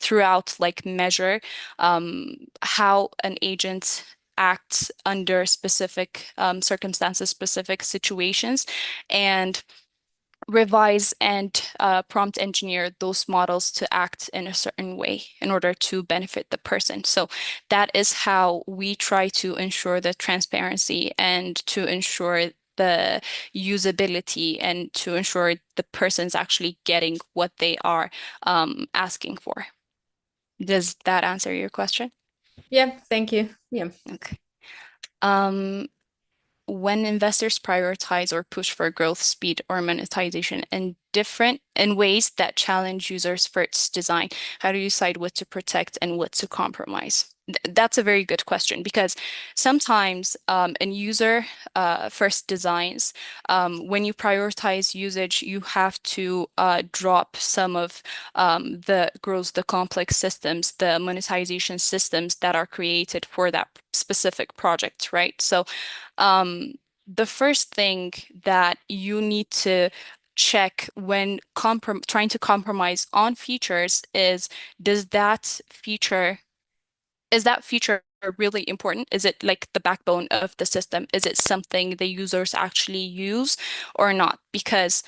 throughout like measure how an agent acts under specific circumstances, specific situations, and revise and prompt engineer those models to act in a certain way in order to benefit the person. So that is how we try to ensure the transparency and to ensure the usability and to ensure the person's actually getting what they are asking for. Does that answer your question? Yeah, thank you. Yeah. Okay. When investors prioritize or push for growth, speed, or monetization in ways that challenge users' first design, how do you decide what to protect and what to compromise? That's a very good question because sometimes in user first designs, when you prioritize usage, you have to drop some of the complex systems, the monetization systems that are created for that specific project, right? So the first thing that you need to check when trying to compromise on features is is that feature really important? Is it like the backbone of the system? Is it something the users actually use or not? Because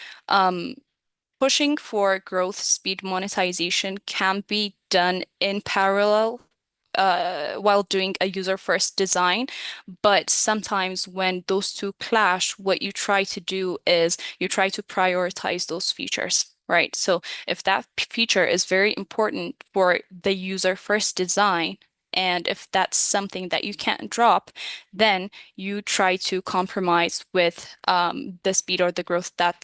pushing for growth, speed, monetization can be done in parallel while doing a user-first design. But sometimes when those two clash, what you try to do is you try to prioritize those features, right? So if that feature is very important for the user-first design, and if that's something that you can't drop, then you try to compromise with the speed or the growth that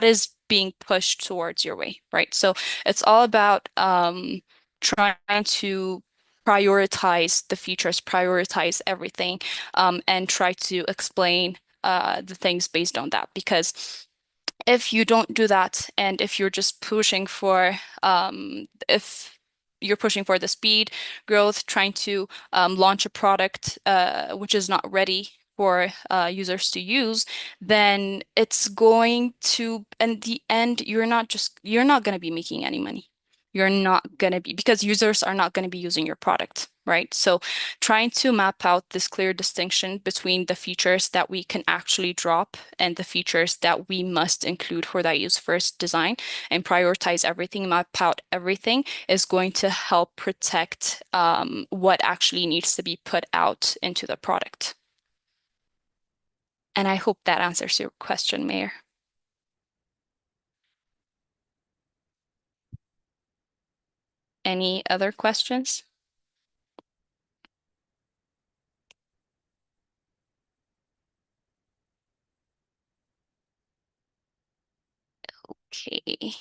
is being pushed towards your way, right? So it's all about trying to prioritize the features, prioritize everything, and try to explain the things based on that. Because if you don't do that, and if you're just pushing for, if you're pushing for the speed, growth, trying to launch a product which is not ready for users to use, then it's going to, in the end, you're not going to be making any money. You're not going to be, because users are not going to be using your product, right? So trying to map out this clear distinction between the features that we can actually drop and the features that we must include for that use first design and prioritize everything, map out everything is going to help protect what actually needs to be put out into the product. And I hope that answers your question, Mayor. Any other questions? Okay.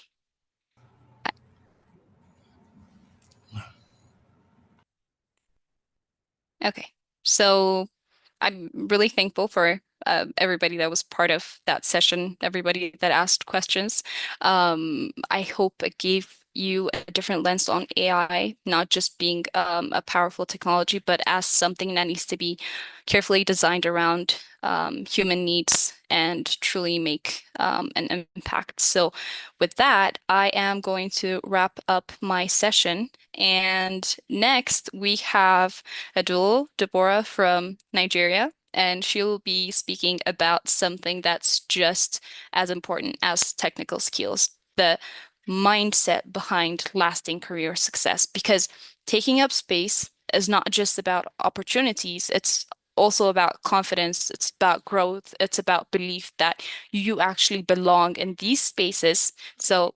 Okay, so I'm really thankful for everybody that was part of that session, everybody that asked questions. I hope it gave you a different lens on AI, not just being a powerful technology, but as something that needs to be carefully designed around human needs and truly make an impact. So with that, I am going to wrap up my session. And next we have Adul Deborah from Nigeria, and she'll be speaking about something that's just as important as technical skills, the mindset behind lasting career success. Because taking up space is not just about opportunities, it's also about confidence, it's about growth, it's about belief that you actually belong in these spaces. So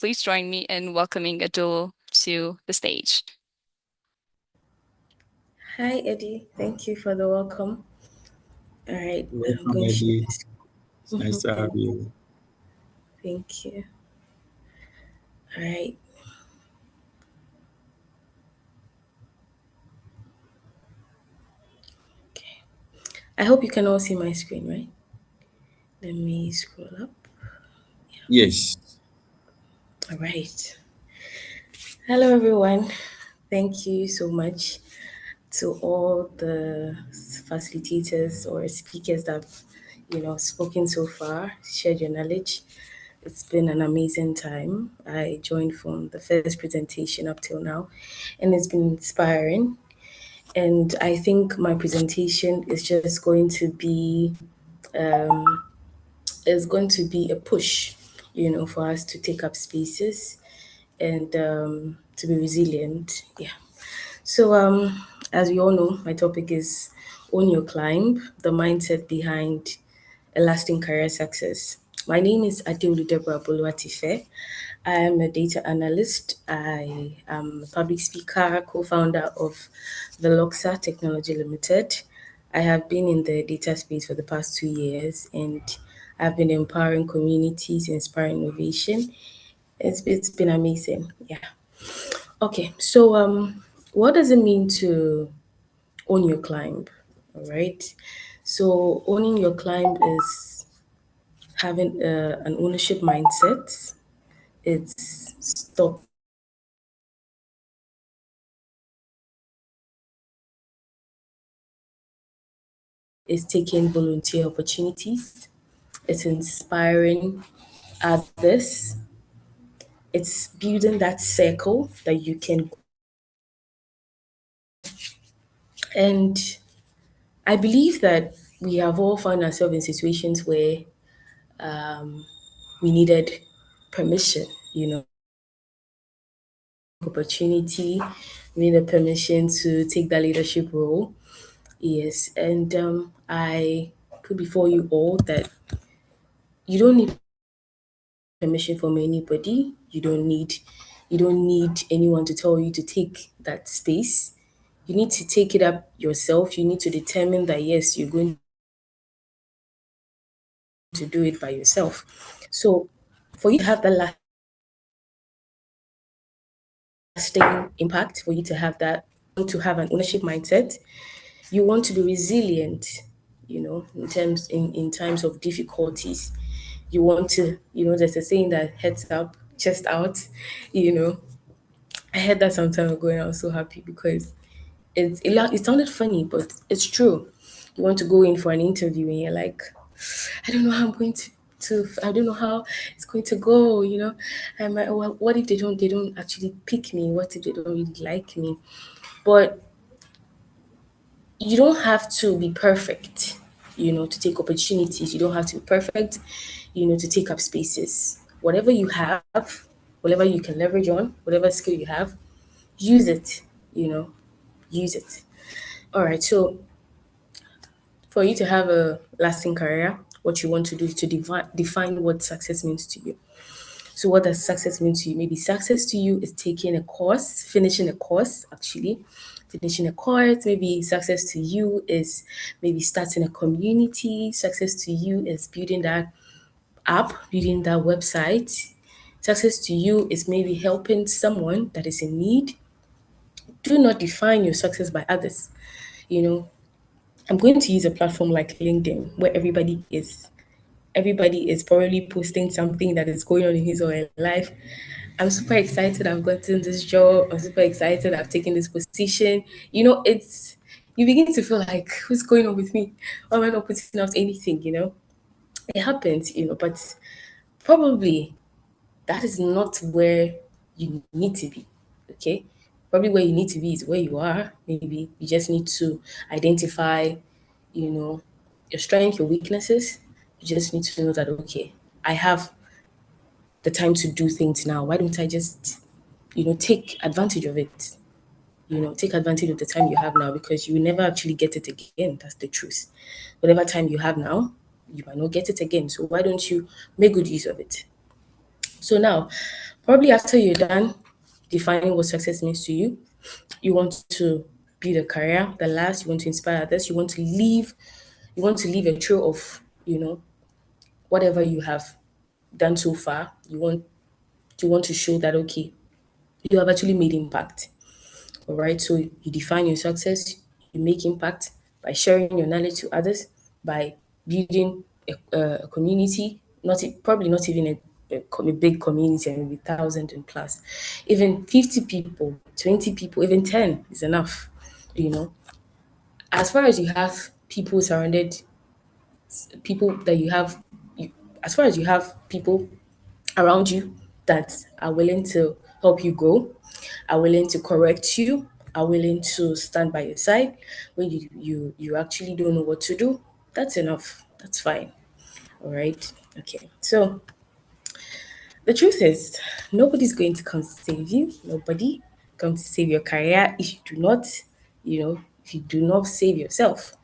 please join me in welcoming Adul to the stage. Hi, Eddie. Thank you for the welcome. All right, I'm Welcome, going to share Eddie. this. It's nice to have you. Thank you. All right. Okay. I hope you can all see my screen, right? Let me scroll up. Yes. All right. Hello, everyone. Thank you so much to all the facilitators or speakers that have, spoken so far, shared your knowledge. It's been an amazing time. I joined from the first presentation up till now, and it's been inspiring. And I think my presentation is just going to be a push, for us to take up spaces and to be resilient. Yeah. So, as we all know, my topic is Own Your Climb, the mindset behind a lasting career success. My name is Adeolu Deborah Boluwatife. I am a data analyst. I am a public speaker, co-founder of Veloxa Technology Limited. I have been in the data space for the past 2 years, and I've been empowering communities, inspiring innovation. It's been amazing. Yeah. Okay. So what does it mean to own your climb? All right. So owning your climb is having an ownership mindset. It's stop is taking volunteer opportunities. It's inspiring others. It's building that circle that you can. And I believe that we have all found ourselves in situations where we needed permission, opportunity, we needed permission to take that leadership role. Yes. And I put before you all that you don't need permission from anybody. You don't need anyone to tell you to take that space. You need to take it up yourself. You need to determine that yes, you're going to do it by yourself. So for you to have that lasting impact, for you to have that to have an ownership mindset, you want to be resilient, in times of difficulties. You want to, there's a saying that heads up, chest out, you know. I heard that some time ago and I was so happy because it sounded funny, but it's true. You want to go in for an interview and you're like, I don't know how I'm going to I don't know how it's going to go, And well, what if they don't actually pick me? What if they don't really like me? But you don't have to be perfect, to take opportunities. You don't have to be perfect, to take up spaces. Whatever you have, whatever you can leverage on, whatever skill you have, use it, use it. All right. So for you to have a lasting career, what you want to do is to define what success means to you. So what does success mean to you? Maybe success to you is taking a course, finishing a course, actually. Finishing a course, maybe success to you is maybe starting a community. Success to you is building that app, building that website. Success to you is maybe helping someone that is in need. Do not define your success by others. You know, I'm going to use a platform like LinkedIn where everybody is probably posting something that is going on in his or her life. I'm super excited I've gotten this job. I'm super excited I've taken this position. It's you begin to feel like, what's going on with me? Why am I not putting out anything? It happens, but probably that is not where you need to be. Okay. Probably where you need to be is where you are. Maybe you just need to identify, you know, your strength, your weaknesses. You just need to know that, okay, I have the time to do things now. Why don't I just, take advantage of it? Take advantage of the time you have now, because you will never actually get it again. That's the truth. Whatever time you have now, you might not get it again. So why don't you make good use of it? So now, probably after you're done defining what success means to you, you want to build a career that lasts, you want to inspire others, you want to leave a trail of, whatever you have done so far. You want to show that, okay, you have actually made impact. All right. So you define your success, you make impact by sharing your knowledge to others, by building a community, probably not even a big community, maybe 1,000 and plus, even 50 people, 20 people, even 10 is enough. You know, as far as you have people that you have, as far as you have people around you that are willing to help you grow, are willing to correct you, are willing to stand by your side when you actually don't know what to do, that's enough. That's fine. All right. Okay. So the truth is, nobody's going to come to save you. Nobody come to save your career if you do not save yourself.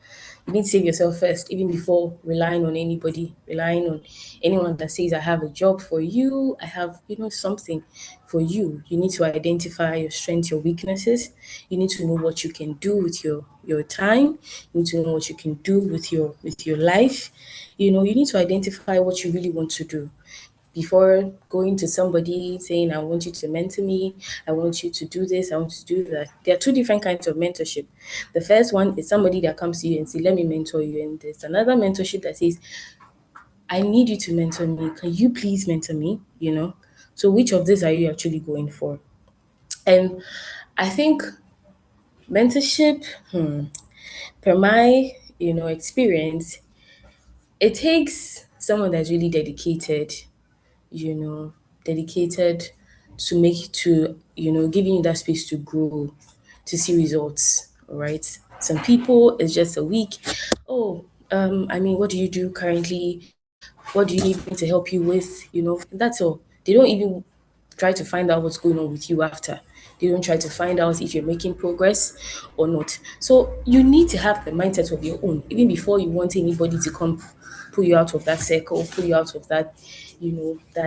You need to save yourself first, even before relying on anybody, relying on anyone that says, I have a job for you, I have, something for you. You need to identify your strengths, your weaknesses. You need to know what you can do with your time. You need to know what you can do with your life. You need to identify what you really want to do before going to somebody saying, I want you to mentor me, I want you to do this, I want you to do that. There are two different kinds of mentorship. The first one is somebody that comes to you and says, let me mentor you. And there's another mentorship that says, I need you to mentor me. Can you please mentor me? So which of these are you actually going for? And I think mentorship, per my experience, it takes someone that's really you know, dedicated to giving you that space to grow, to see results. All right. Some people it's just a week. Oh, what do you do currently? What do you need me to help you with? That's all. They don't even try to find out what's going on with you after. They don't try to find out if you're making progress or not. So you need to have the mindset of your own, even before you want anybody to come pull you out of that circle, pull you out of that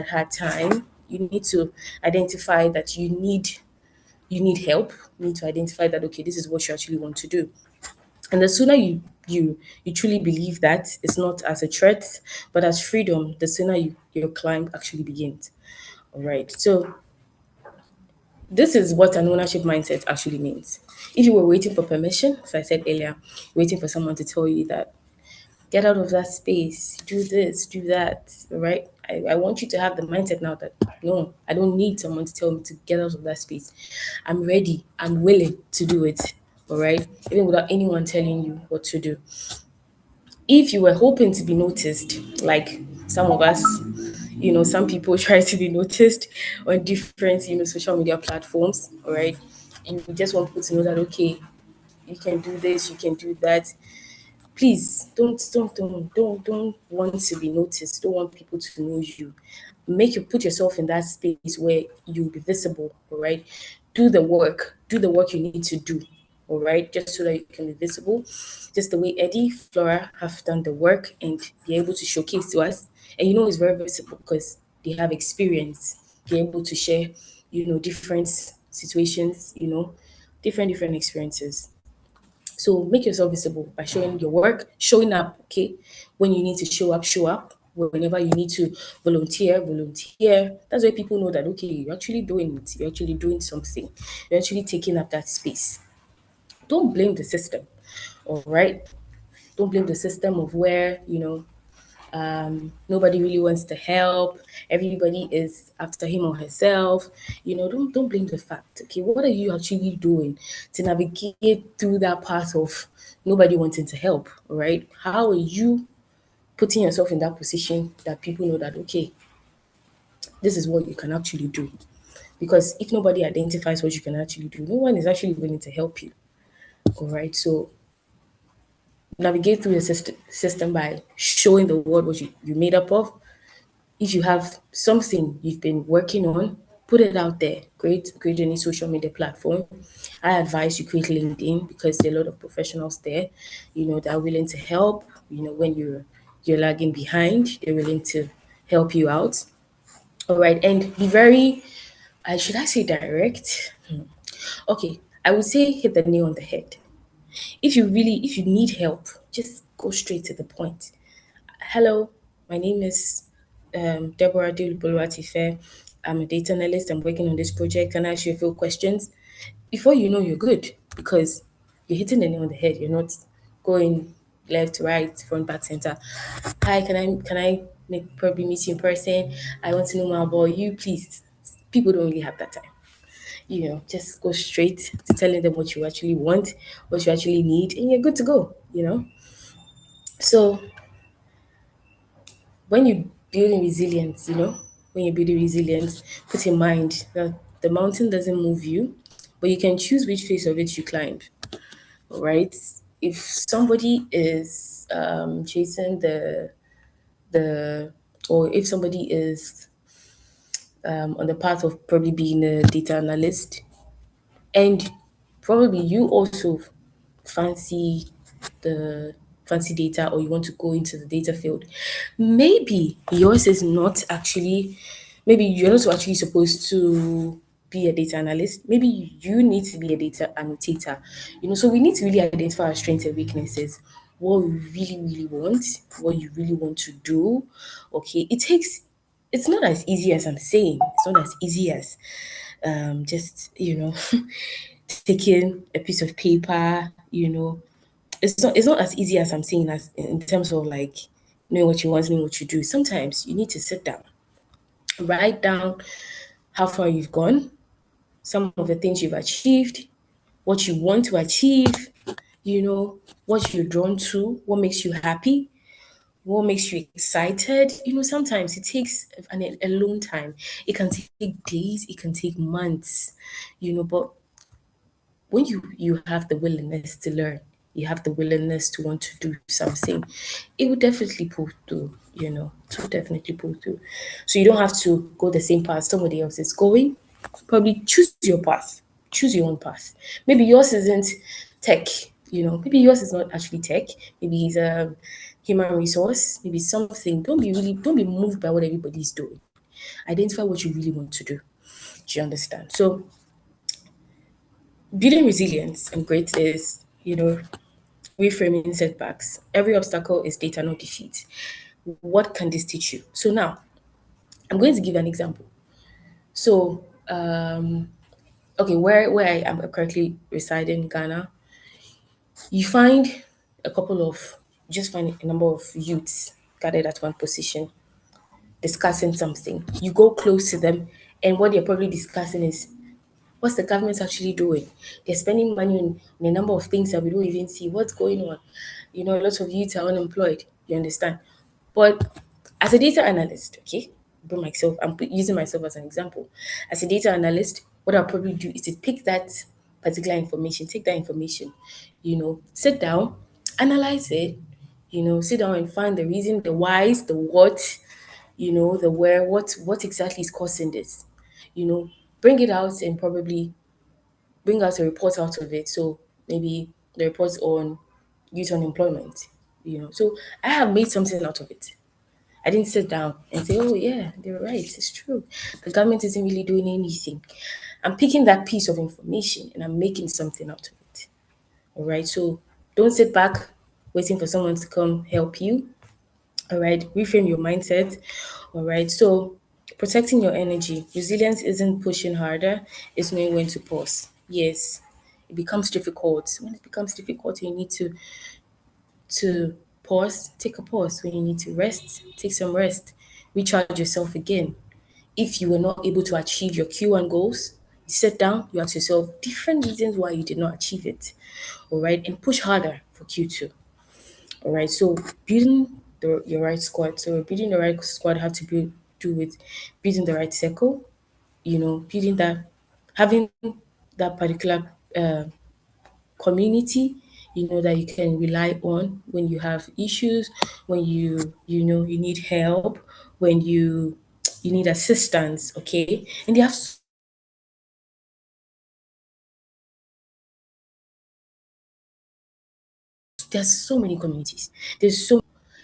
hard time. You need to identify that you need help. You need to identify that, okay, this is what you actually want to do. And the sooner you truly believe that it's not as a threat, but as freedom, the sooner your climb actually begins. All right. So this is what an ownership mindset actually means. If you were waiting for permission, as I said earlier, waiting for someone to tell you that get out of that space, do this, do that, all right? I want you to have the mindset now that no, I don't need someone to tell me to get out of that space. I'm ready, I'm willing to do it, all right? Even without anyone telling you what to do. If you were hoping to be noticed, like some of us, some people try to be noticed on different, social media platforms, all right? And you just want people to know that, okay, you can do this, you can do that. Please don't want to be noticed. Don't want people to know you. Put yourself in that space where you'll be visible, all right? Do the work you need to do, all right, just so that you can be visible, just the way Eddie, Flora have done the work and be able to showcase to us. And it's very visible because they have experience, be able to share, different situations, different experiences. So make yourself visible by showing your work, showing up, okay? When you need to show up, show up. Whenever you need to volunteer, volunteer. That's why people know that, okay, you're actually doing it. You're actually doing something. You're actually taking up that space. Don't blame the system. All right. Don't blame the system of where, nobody really wants to help. Everybody is after him or herself. Don't blame the fact. Okay, what are you actually doing to navigate through that path of nobody wanting to help? All right. How are you putting yourself in that position that people know that, okay, this is what you can actually do? Because if nobody identifies what you can actually do, no one is actually willing to help you. All right. So navigate through the system by showing the world what you're made up of. If you have something you've been working on, put it out there. Create any social media platform. I advise you create LinkedIn because there are a lot of professionals there, that are willing to help. When you're lagging behind, they're willing to help you out. All right, and be very, should I say direct? Okay, I would say hit the nail on the head. If you need help, just go straight to the point. Hello, my name is Deborah Dulbuluatife. I'm a data analyst. I'm working on this project. Can I ask you a few questions? Before you know, you're good because you're hitting the nail on the head. You're not going left, right, front, back, center. Hi, probably meet you in person? I want to know more about you, please. People don't really have that time. Just go straight to telling them what you actually want, what you actually need, and you're good to go. So when you building resilience, when you're building resilience, put in mind that the mountain doesn't move you, but you can choose which face of it you climb. All right. If somebody is chasing the or if somebody is on the path of probably being a data analyst, and probably you also fancy the fancy data or you want to go into the data field, maybe yours is not actually, maybe you're not actually supposed to be a data analyst. Maybe you need to be a data annotator. So we need to really identify our strengths and weaknesses, what we really really want, what you really want to do. Okay, it's not as easy as I'm saying. It's not as easy as just taking a piece of paper. It's not as easy as I'm saying, as in terms of like knowing what you want, knowing what you do. Sometimes you need to sit down, write down how far you've gone, some of the things you've achieved, what you want to achieve, what you're drawn to, what makes you happy, what makes you excited. Sometimes it takes a long time. It can take days, it can take months, but when you have the willingness to learn, you have the willingness to want to do something, it will definitely pull through. It will definitely pull through. So you don't have to go the same path somebody else is going. Probably choose your path. Choose your own path. Maybe yours isn't tech. Maybe yours is not actually tech. Maybe it's a human resource. Maybe something. Don't be moved by what everybody's doing. Identify what you really want to do. Do you understand? So building resilience and greatness, reframing setbacks. Every obstacle is data, not defeat. What can this teach you? So now, I'm going to give an example. So, okay, where I am currently residing in Ghana, you find a couple of, just find a number of youths gathered at one position discussing something. You go close to them, and what they're probably discussing is, what's the government actually doing? They're spending money on a number of things that we don't even see. What's going on? A lot of youth are unemployed. You understand? But as a data analyst, okay, I'm using myself as an example. As a data analyst, what I'll probably do is to pick that particular information, take that information, sit down, analyze it, sit down and find the reason, the whys, the what, the where, what exactly is causing this, bring it out and probably bring out a report out of it. So maybe the report on youth unemployment, So I have made something out of it. I didn't sit down and say, oh yeah, they're right, it's true. The government isn't really doing anything. I'm picking that piece of information and I'm making something out of it. All right. So don't sit back waiting for someone to come help you. All right. Reframe your mindset. All right. So protecting your energy. Resilience isn't pushing harder, it's knowing when to pause. Yes. it becomes difficult. When it becomes difficult, you need to pause, take a pause. When you need to rest, take some rest, recharge yourself again. If you were not able to achieve your Q1 goals, you sit down, you ask yourself different reasons why you did not achieve it. All right, and push harder for Q2. All right, so building your right squad. So building the right squad have to do with building the right circle. Building that, having that particular community, that you can rely on when you have issues, when you need help, when you need assistance. Okay, and they have there's so many communities. There's so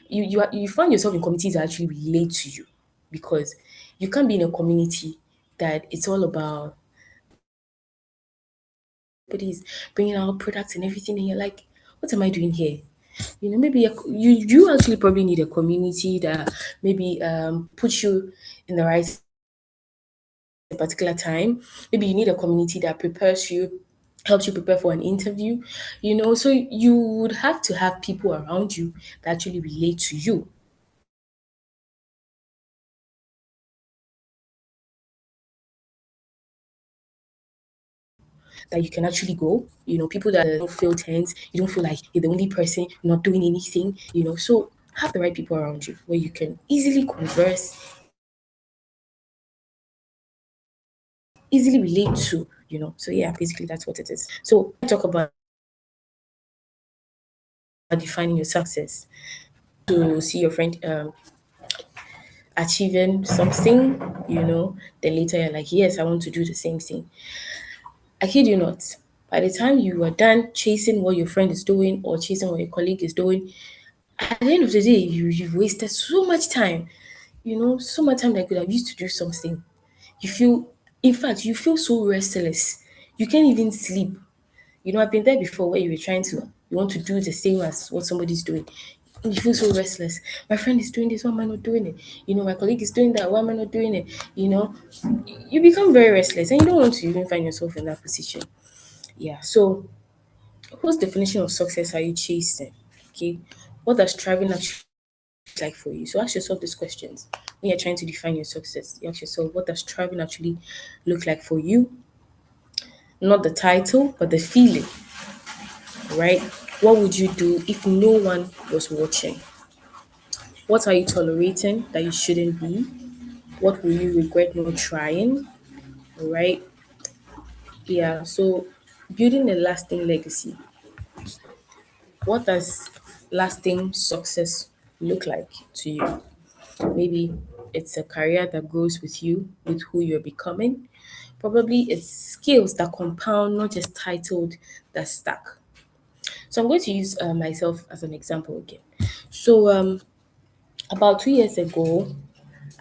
you find yourself in communities that actually relate to you, because you can't be in a community that it's all about everybody's bringing out products and everything, and you're like, what am I doing here? Maybe you actually probably need a community that maybe puts you in the right particular time. Maybe you need a community that prepares you, helps you prepare for an interview. So you would have to have people around you that actually relate to you, that you can actually go. People that don't feel tense, you don't feel like you're the only person not doing anything. So have the right people around you where you can easily converse, easily relate to. So yeah, basically that's what it is. So talk about defining your success. To see your friend achieving something, then later you're like, yes, I want to do the same thing. I kid you not. By the time you are done chasing what your friend is doing or chasing what your colleague is doing, at the end of the day, you've wasted so much time. So much time that I could have used to do something. You feel, in fact, you feel so restless. You can't even sleep. I've been there before where you want to do the same as what somebody's doing. And you feel so restless. My friend is doing this, why am I not doing it? My colleague is doing that, why am I not doing it? You become very restless and you don't want to even find yourself in that position. Yeah. So, whose definition of success are you chasing? Okay. What does striving actually look like for you? So, ask yourself these questions. When you're trying to define your success, you ask yourself, what does striving actually look like for you? Not the title, but the feeling, right? What would you do if no one was watching? What are you tolerating that you shouldn't be? What will you regret not trying? All right. Yeah. So building a lasting legacy. What does lasting success look like to you? Maybe it's a career that grows with you, with who you're becoming. Probably it's skills that compound, not just titled that stack. So I'm going to use myself as an example again. So about 2 years ago,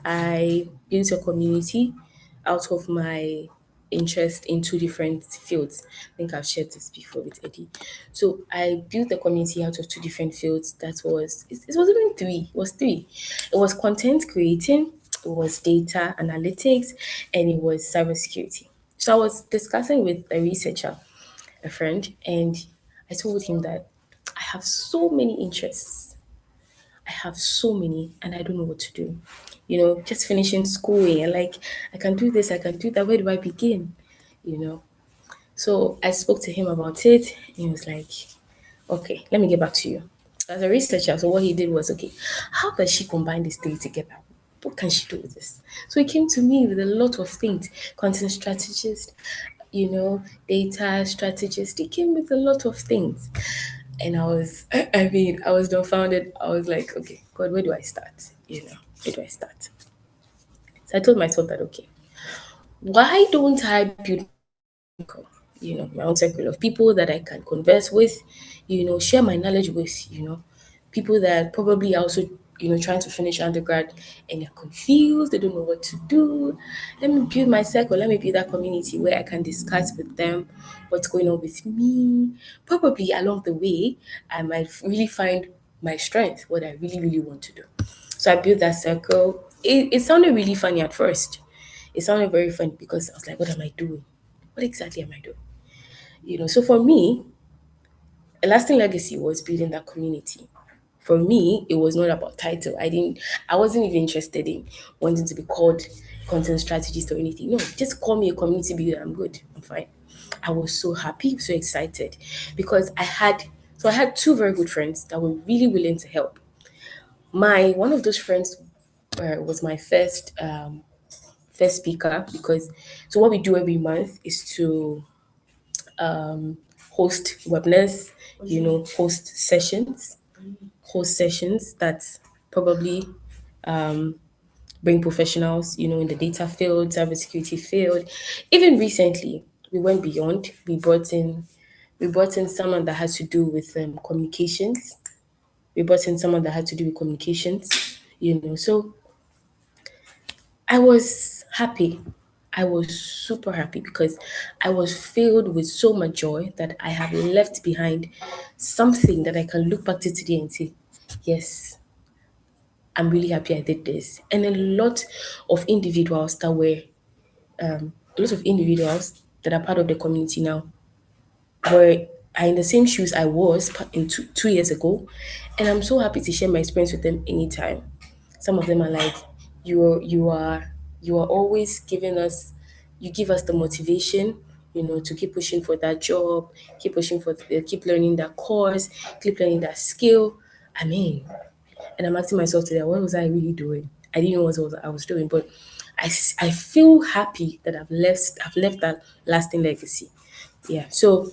I built a community out of my interest in two different fields. I think I've shared this before with Eddie. So I built a community out of two different fields. It was even three. It was three. It was content creating, it was data analytics, and it was cybersecurity. So I was discussing with a researcher, a friend, and I told him that I have so many interests. I have so many and I don't know what to do. Just finishing school and like I can do this, I can do that. Where do I begin? You know. So I spoke to him about it and he was like, okay, let me get back to you. As a researcher, so what he did was, okay, how does she combine these three together? What can she do with this? So he came to me with a lot of things, content strategist, data strategist. He came with a lot of things. And I was dumbfounded. I was like, okay, God, where do I start? Where do I start? So I told myself that, okay, why don't I build my own circle of people that I can converse with, share my knowledge with, people that probably are also, trying to finish undergrad and they're confused, they don't know what to do. Let me build my circle, let me build that community where I can discuss with them what's going on with me. Probably along the way, I might really find my strength, what I really, really want to do. So I built that circle. It sounded really funny at first. It sounded very funny because I was like, what am I doing? What exactly am I doing? So for me, a lasting legacy was building that community. For me, it was not about title. I wasn't even interested in wanting to be called content strategist or anything. No, just call me a community builder. I'm good. I'm fine. I was so happy, so excited because I had two very good friends that were really willing to help. My one of those friends was my first speaker because so what we do every month is to host webinars, host sessions that probably bring professionals, in the data field, cybersecurity field. Even recently, we went beyond. We brought in someone that has to do with communications. We brought in someone that had to do with communications. So I was happy. I was super happy because I was filled with so much joy that I have left behind something that I can look back to today and say, yes, I'm really happy I did this. And of individuals that were, a lot of individuals that are part of the community now are in the same shoes I was in 2 years ago. And I'm so happy to share my experience with them anytime. Some of them are like, you are always you give us the motivation, to keep pushing for that job, keep learning that course, keep learning that skill. I mean, and I'm asking myself today, what was I really doing? I didn't know what I was doing, but I feel happy that I've left that lasting legacy. Yeah. So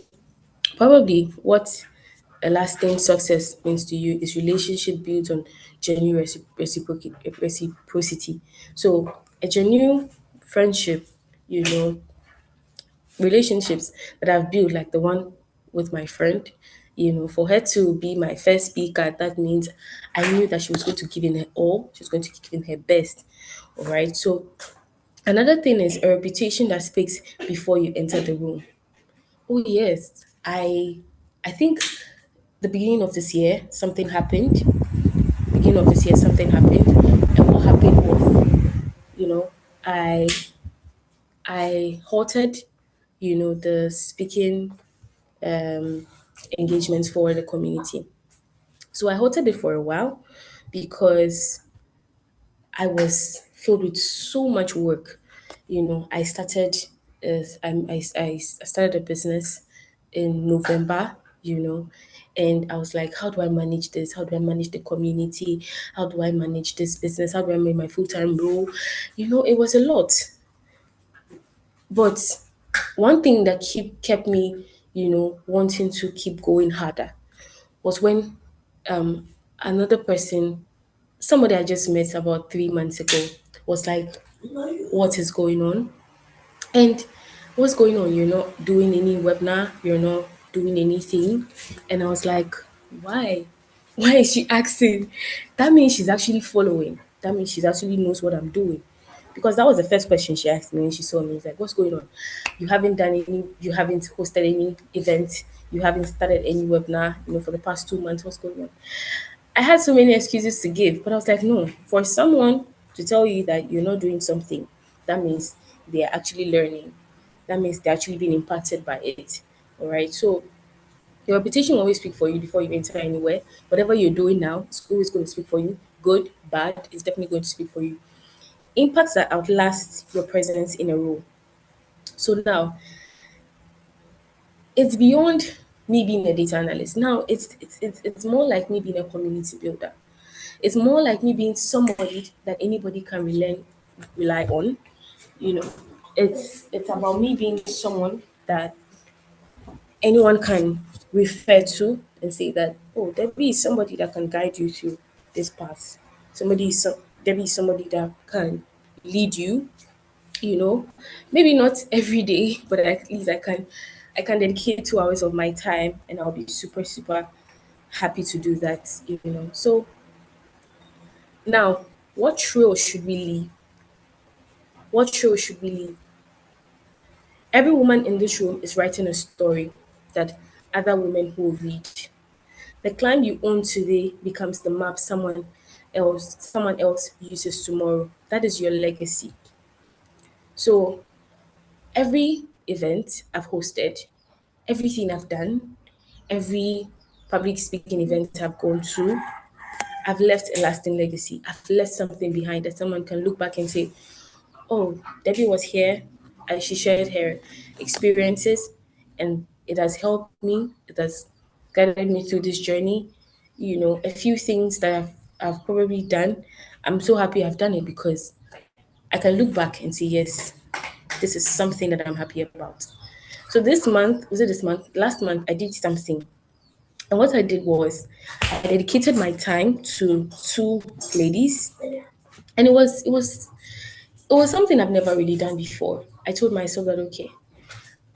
probably what a lasting success means to you is relationship built on genuine reciprocity. So a genuine friendship, you know, relationships that I've built, like the one with my friend, for her to be my first speaker, that means I knew that she was going to give in her all, she was going to give in her best. All right. So another thing is a reputation that speaks before you enter the room. Oh yes, I think the beginning of this year something happened. Beginning of this year something happened, and what happened was, you know, I I halted, the speaking um, engagements for the community. So I halted it for a while because I was filled with so much work. I started, I started a business in November. And I was like, how do I manage this? How do I manage the community? How do I manage this business? How do I manage my full time role? It was a lot. But one thing that kept me, wanting to keep going harder was when another person, somebody I just met about 3 months ago, was like, what is going on? And what's going on? You're not doing any webinar, you're not doing anything. And I was like, why? Why is she asking? That means she's actually following. That means she's actually knows what I'm doing. Because that was the first question she asked me when she saw me. It's like, what's going on? You haven't hosted any event, you haven't started any webinar, for the past 2 months, what's going on? I had so many excuses to give, but I was like, no, for someone to tell you that you're not doing something, that means they're actually learning. That means they're actually being impacted by it. All right. So your reputation will always speak for you before you enter anywhere. Whatever you're doing now, it's always going to speak for you. Good, bad, it's definitely going to speak for you. Impacts that outlast your presence in a role. So now it's beyond me being a data analyst. Now it's more like me being a community builder. It's more like me being somebody that anybody can rely on. You know, it's about me being someone that anyone can refer to and say that, oh, Debbie is somebody that can guide you through this path. Debbie is somebody that can lead you. You know, maybe not every day, but at least I can dedicate 2 hours of my time, and I'll be super super happy to do that. So now, what trail should we leave? What trail should we leave? Every woman in this room is writing a story that other women will read. The climb you own today becomes the map someone else uses tomorrow. That is your legacy. So every event I've hosted, everything I've done, every public speaking event I've gone to, I've left a lasting legacy. I've left something behind that someone can look back and say, oh, Debbie was here and she shared her experiences, and it has helped me. It has guided me through this journey. A few things that I've probably done. I'm so happy I've done it because I can look back and say, yes, this is something that I'm happy about. So this month, was it this month? Last month, I did something. And what I did was I dedicated my time to two ladies. And it was something I've never really done before. I told myself that okay,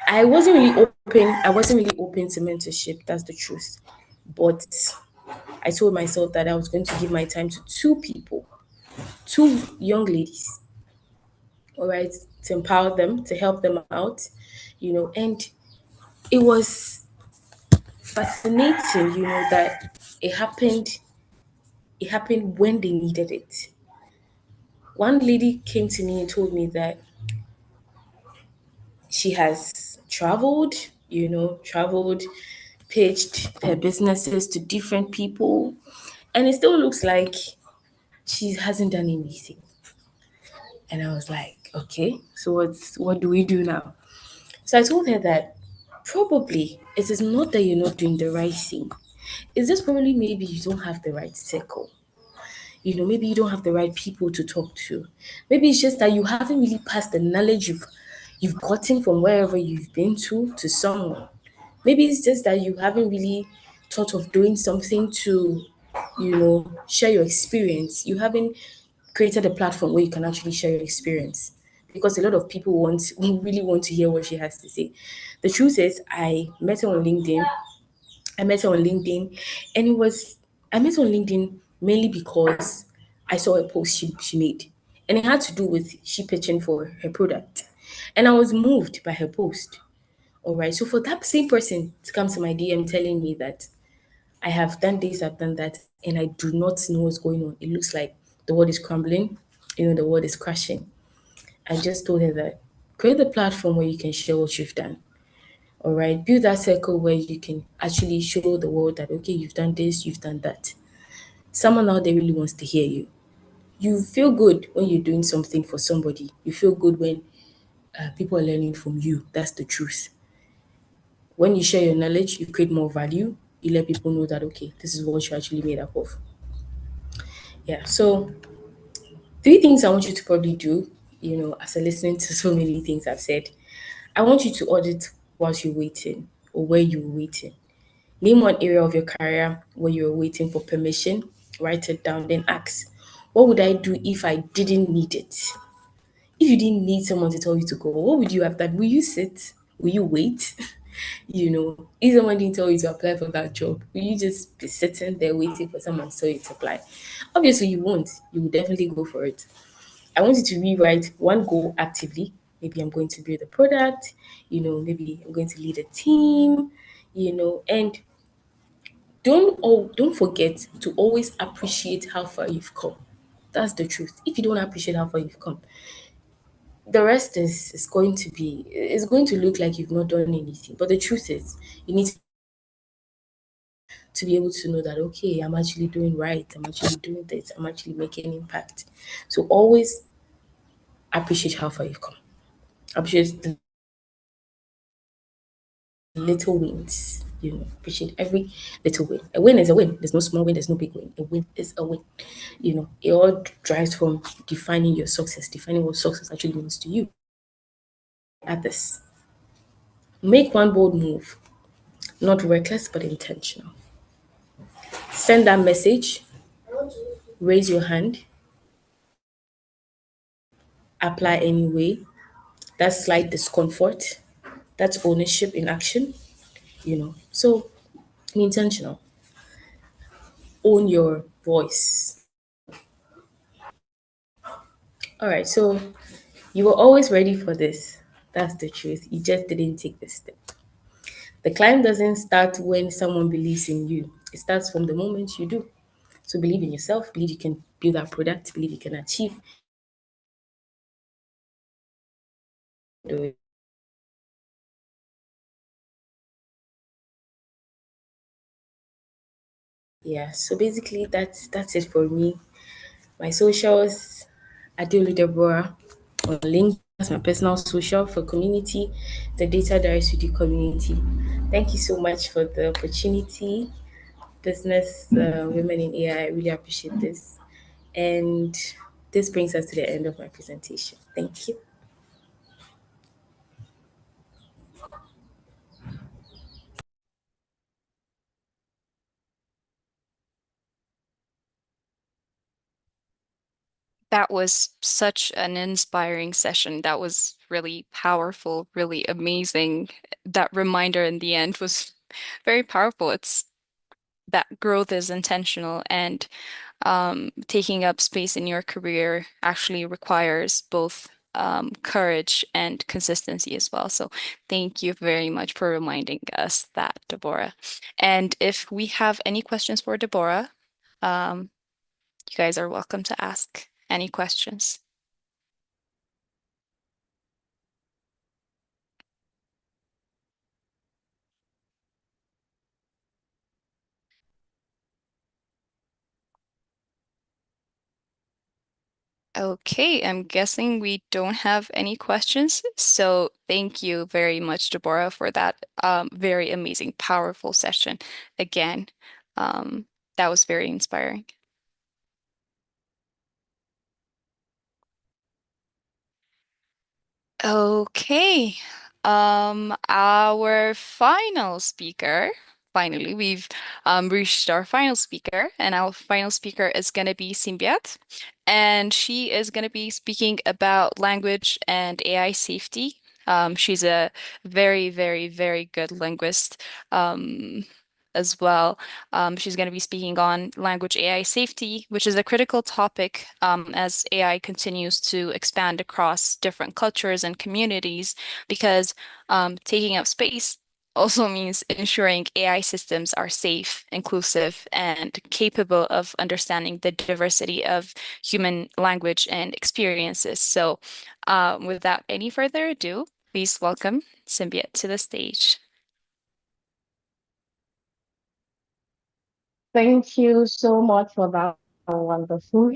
I wasn't really open to mentorship, that's the truth. But I told myself that I was going to give my time to two people, two young ladies, all right, to empower them, to help them out, and it was fascinating, that it happened when they needed it. One lady came to me and told me that she has traveled, pitched her businesses to different people, and it still looks like she hasn't done anything. And I was like, okay, so what do we do now? So I told her that probably it is not that you're not doing the right thing. It's just probably maybe you don't have the right circle. Maybe you don't have the right people to talk to. Maybe it's just that you haven't really passed the knowledge you've gotten from wherever you've been to someone. Maybe it's just that you haven't really thought of doing something to, share your experience. You haven't created a platform where you can actually share your experience. Because a lot of people really want to hear what she has to say. The truth is, I met her on LinkedIn, and I met her on LinkedIn mainly because I saw a post she made, and it had to do with she pitching for her product, and I was moved by her post. All right, so for that same person to come to my DM telling me that I have done this, I've done that, and I do not know what's going on. It looks like the world is crumbling, the world is crashing. I just told her that create a platform where you can share what you've done. All right, build that circle where you can actually show the world that okay, you've done this, you've done that. Someone out there really wants to hear you. You feel good when you're doing something for somebody. You feel good when people are learning from you. That's the truth. When you share your knowledge, you create more value. You let people know that okay, this is what you're actually made up of. Yeah. So three things I want you to probably do. After listening to so many things I've said, I want you to audit whilst you're waiting or where you're waiting. Name one area of your career where you're waiting for permission, write it down, then ask, what would I do if I didn't need it? If you didn't need someone to tell you to go, what would you have done? Will you sit? Will you wait? If someone didn't tell you to apply for that job, will you just be sitting there waiting for someone to tell you to apply? Obviously, you won't. You will definitely go for it. I want you to rewrite one goal actively. Maybe I'm going to build a product, maybe I'm going to lead a team, and don't forget to always appreciate how far you've come. That's the truth. If you don't appreciate how far you've come, the rest is going to be it's going to look like you've not done anything. But the truth is, you need to be able to know that okay, I'm actually doing right, I'm actually doing this, I'm actually making impact. So always appreciate how far you've come. Appreciate the little wins. Appreciate every little win. A win is a win. There's no small win, there's no big win. A win is a win. It all drives from defining your success, defining what success actually means to you. Others. Make one bold move, not reckless but intentional. Send that message, raise your hand, apply anyway. That's slight discomfort. That's ownership in action. So be intentional. Own your voice. All right, so you were always ready for this. That's the truth. You just didn't take the step. The climb doesn't start when someone believes in you. It starts from the moment you do. So believe in yourself, believe you can build that product, believe you can achieve. Do it. Yeah, so basically that's it for me. My socials, Adeolu Deborah on LinkedIn. That's my personal social for community, the data diaries with the community. Thank you so much for the opportunity, business women in AI. I really appreciate this. And this brings us to the end of my presentation. Thank you. That was such an inspiring session. That was really powerful, really amazing. That reminder in the end was very powerful. It's that growth is intentional, and taking up space in your career actually requires both courage and consistency as well. So thank you very much for reminding us that, Deborah. And if we have any questions for Deborah, um, you guys are welcome to ask any questions. Okay, I'm guessing we don't have any questions. So thank you very much, Deborah, for that very amazing, powerful session. Again, that was very inspiring. Okay, our final speaker. Finally, we've reached our final speaker, and our final speaker is going to be Simbiat, and she is going to be speaking about language and AI safety. She's a very, very, very good linguist, as well. She's going to be speaking on language AI safety, which is a critical topic as AI continues to expand across different cultures and communities, because taking up space also means ensuring AI systems are safe, inclusive, and capable of understanding the diversity of human language and experiences. So, without any further ado, please welcome Symbiot to the stage. Thank you so much for that wonderful,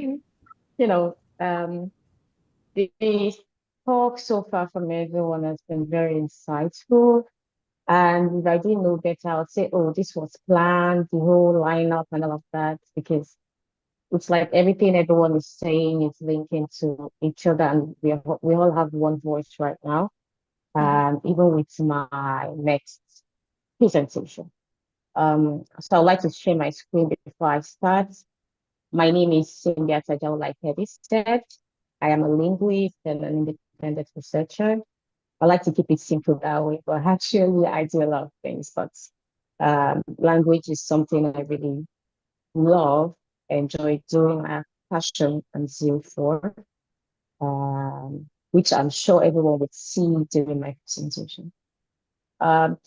the talk so far from everyone has been very insightful. And if I didn't know better, I would say, oh, this was planned, the whole lineup and all of that, because it's like everything everyone is saying is linking to each other, and we all have one voice right now. Even with my next presentation. So I'd like to share my screen before I start. My name is Cynthia Tajao, like Eddie said. I am a linguist and an independent researcher. I like to keep it simple that way, but actually I do a lot of things. But language is something I really love, enjoy doing, I have passion and zeal for, which I'm sure everyone would see during my presentation.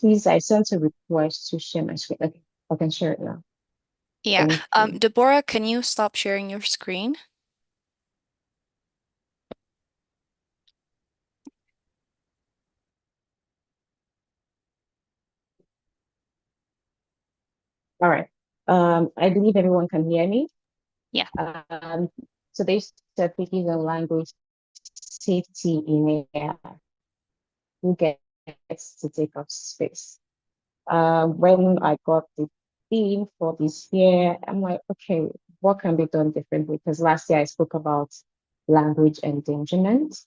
Please, I sent a request to share my screen. Okay, I can share it now. Yeah. Thank you. Deborah, can you stop sharing your screen? All right. I believe everyone can hear me. Yeah. Today's topic is on language safety in AI. Who gets to take up space? When I got the theme for this year, I'm like, okay, what can be done differently? Because last year I spoke about language endangerment,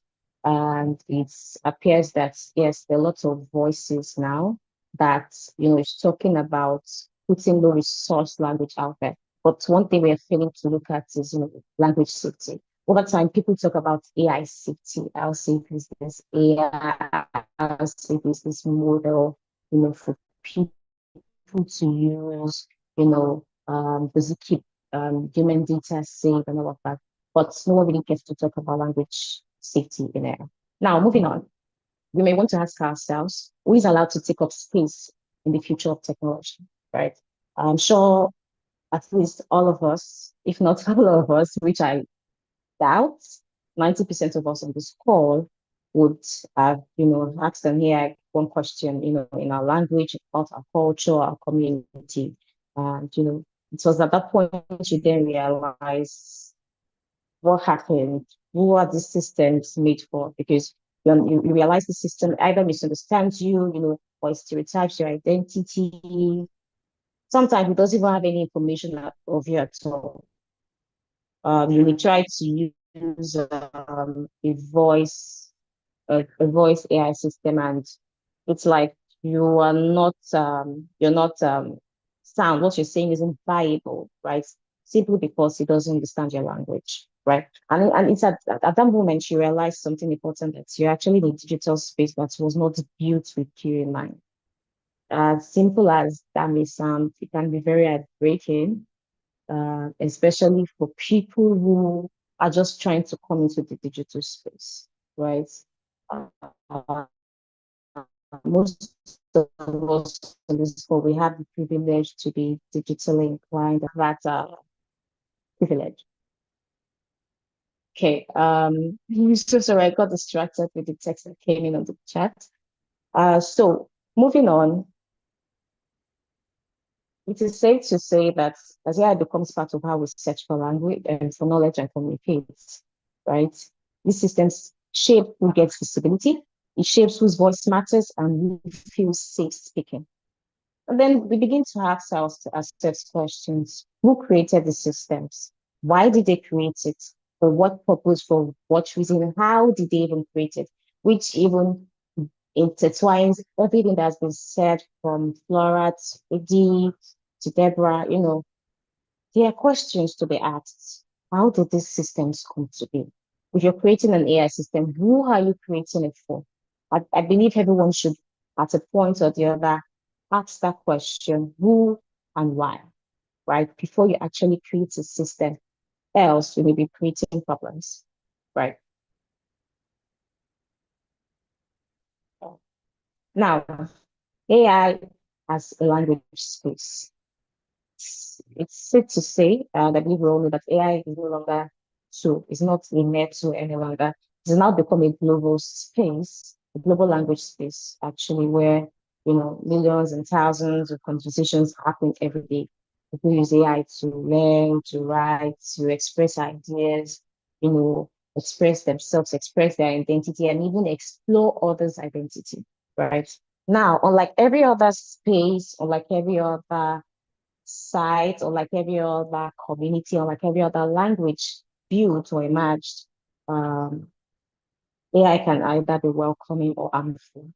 and it appears that yes, there are lots of voices now that is talking about putting low resource language out there. But one thing we're failing to look at is language safety. Over time, people talk about AI safety. I'll say this AI, I'll say this model, for people to use, does it keep human data safe and all of that? But no one really gets to talk about language safety in there. Now, moving on, we may want to ask ourselves, who is allowed to take up space in the future of technology, right? I'm sure at least all of us, if not all of us, which I doubt, 90% of us on this call would have, asked them here one question, in our language, about our culture, our community, and, it was at that point you then realize what happened, who are these systems made for? Because you realize the system either misunderstands you, or it stereotypes your identity. Sometimes it doesn't even have any information of you at all. You will try to use a voice AI system, and it's like you're not sound. What you're saying isn't viable, right? Simply because it doesn't understand your language, right? And it's at that moment you realize something important, that you're actually in a digital space that was not built with you in mind. As simple as that may sound, it can be very heartbreaking, especially for people who are just trying to come into the digital space, right? Uh, Most of us in this school, we have the privilege to be digitally inclined. That's a privilege. Okay, so sorry, I got distracted with the text that came in on the chat. So moving on, it is safe to say that as AI becomes part of how we search for language and for knowledge and communicate, right? These systems shape who gets visibility, it shapes whose voice matters and who feels safe speaking. And then we begin to ask ourselves questions. Who created the systems? Why did they create it? For what purpose? For what reason? How did they even create it? Which even intertwines everything that's been said from Flora to Eddie to Deborah. There are questions to be asked. How did these systems come to be? If you're creating an AI system, who are you creating it for? I believe everyone should, at a point or the other, ask that question, who and why, right? Before you actually create a system, else you may be creating problems, right? Now, AI as a language space. It's safe to say that we all know that AI is no longer so, it's not a net to any longer. It's now become a global space, a global language space, actually, where millions and thousands of conversations happen every day. People use AI to learn, to write, to express ideas, express themselves, express their identity, and even explore others' identity, right? Now, unlike every other space, unlike every other site, or like every other community, or like every other language built or emerged, AI can either be welcoming or harmful.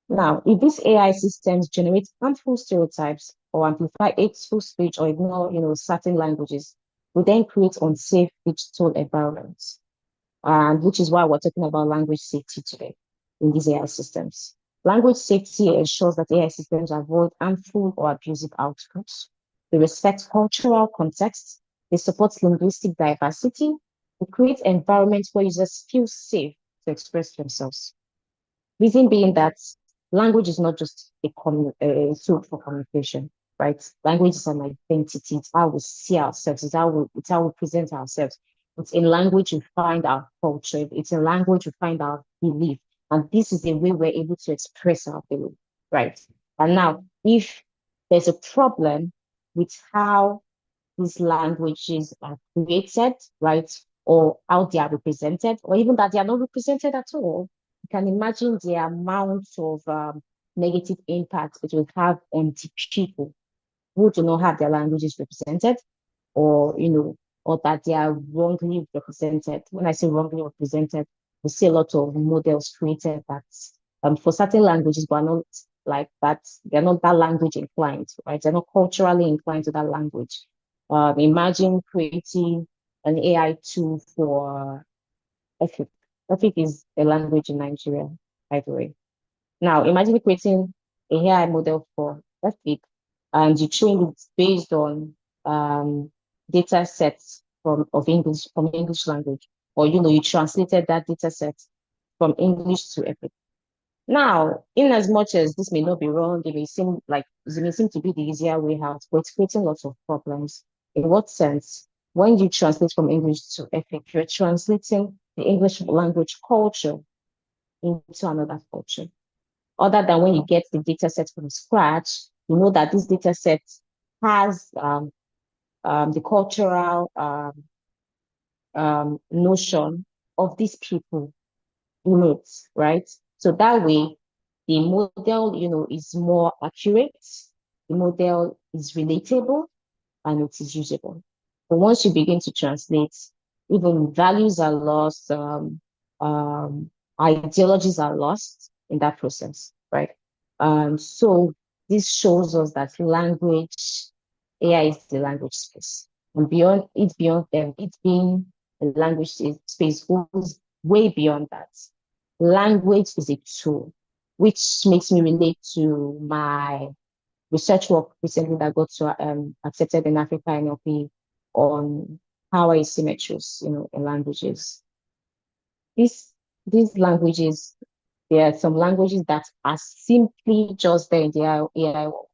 Now, if these AI systems generate harmful stereotypes or amplify hateful speech or ignore, certain languages, we then create unsafe digital environments. And which is why we're talking about language safety today in these AI systems. Language safety ensures that AI systems avoid harmful or abusive outputs. They respect cultural context. They support linguistic diversity. They create environments where users feel safe to express themselves. Reason being that language is not just a tool for communication, right? Language is an identity. It's how we see ourselves. It's how we present ourselves. It's in language we find our culture. It's in language we find our belief. And this is the way we're able to express our belief, right? And now, if there's a problem with how these languages are created, right? Or how they are represented, or even that they are not represented at all, you can imagine the amount of negative impact it will have on the people who do not have their languages represented, or or that they are wrongly represented. When I say wrongly represented, we see a lot of models created that for certain languages, but not like that. They're not that language inclined, right? They're not culturally inclined to that language. Imagine creating an AI tool for Efik. Efik is a language in Nigeria, by the way. Now, imagine creating a AI model for Efik, and you train it based on data sets from English language, or you translated that data set from English to Efik. Now, in as much as this may not be wrong, it may seem to be the easier way out, but it's creating lots of problems. In what sense? When you translate from English to Epic, you're translating the English language culture into another culture. Other than when you get the data set from scratch, you know that this data set has the cultural notion of these people in it, right? So that way, the model, is more accurate, the model is relatable, and it is usable. But once you begin to translate, even values are lost, ideologies are lost in that process, right? So this shows us that language, AI is the language space. And beyond them, it being a language space goes way beyond that. Language is a tool, which makes me relate to my research work recently that got accepted in Africa NLP on power asymmetries, in languages. These these languages, there are some languages that are simply just there in the AI world.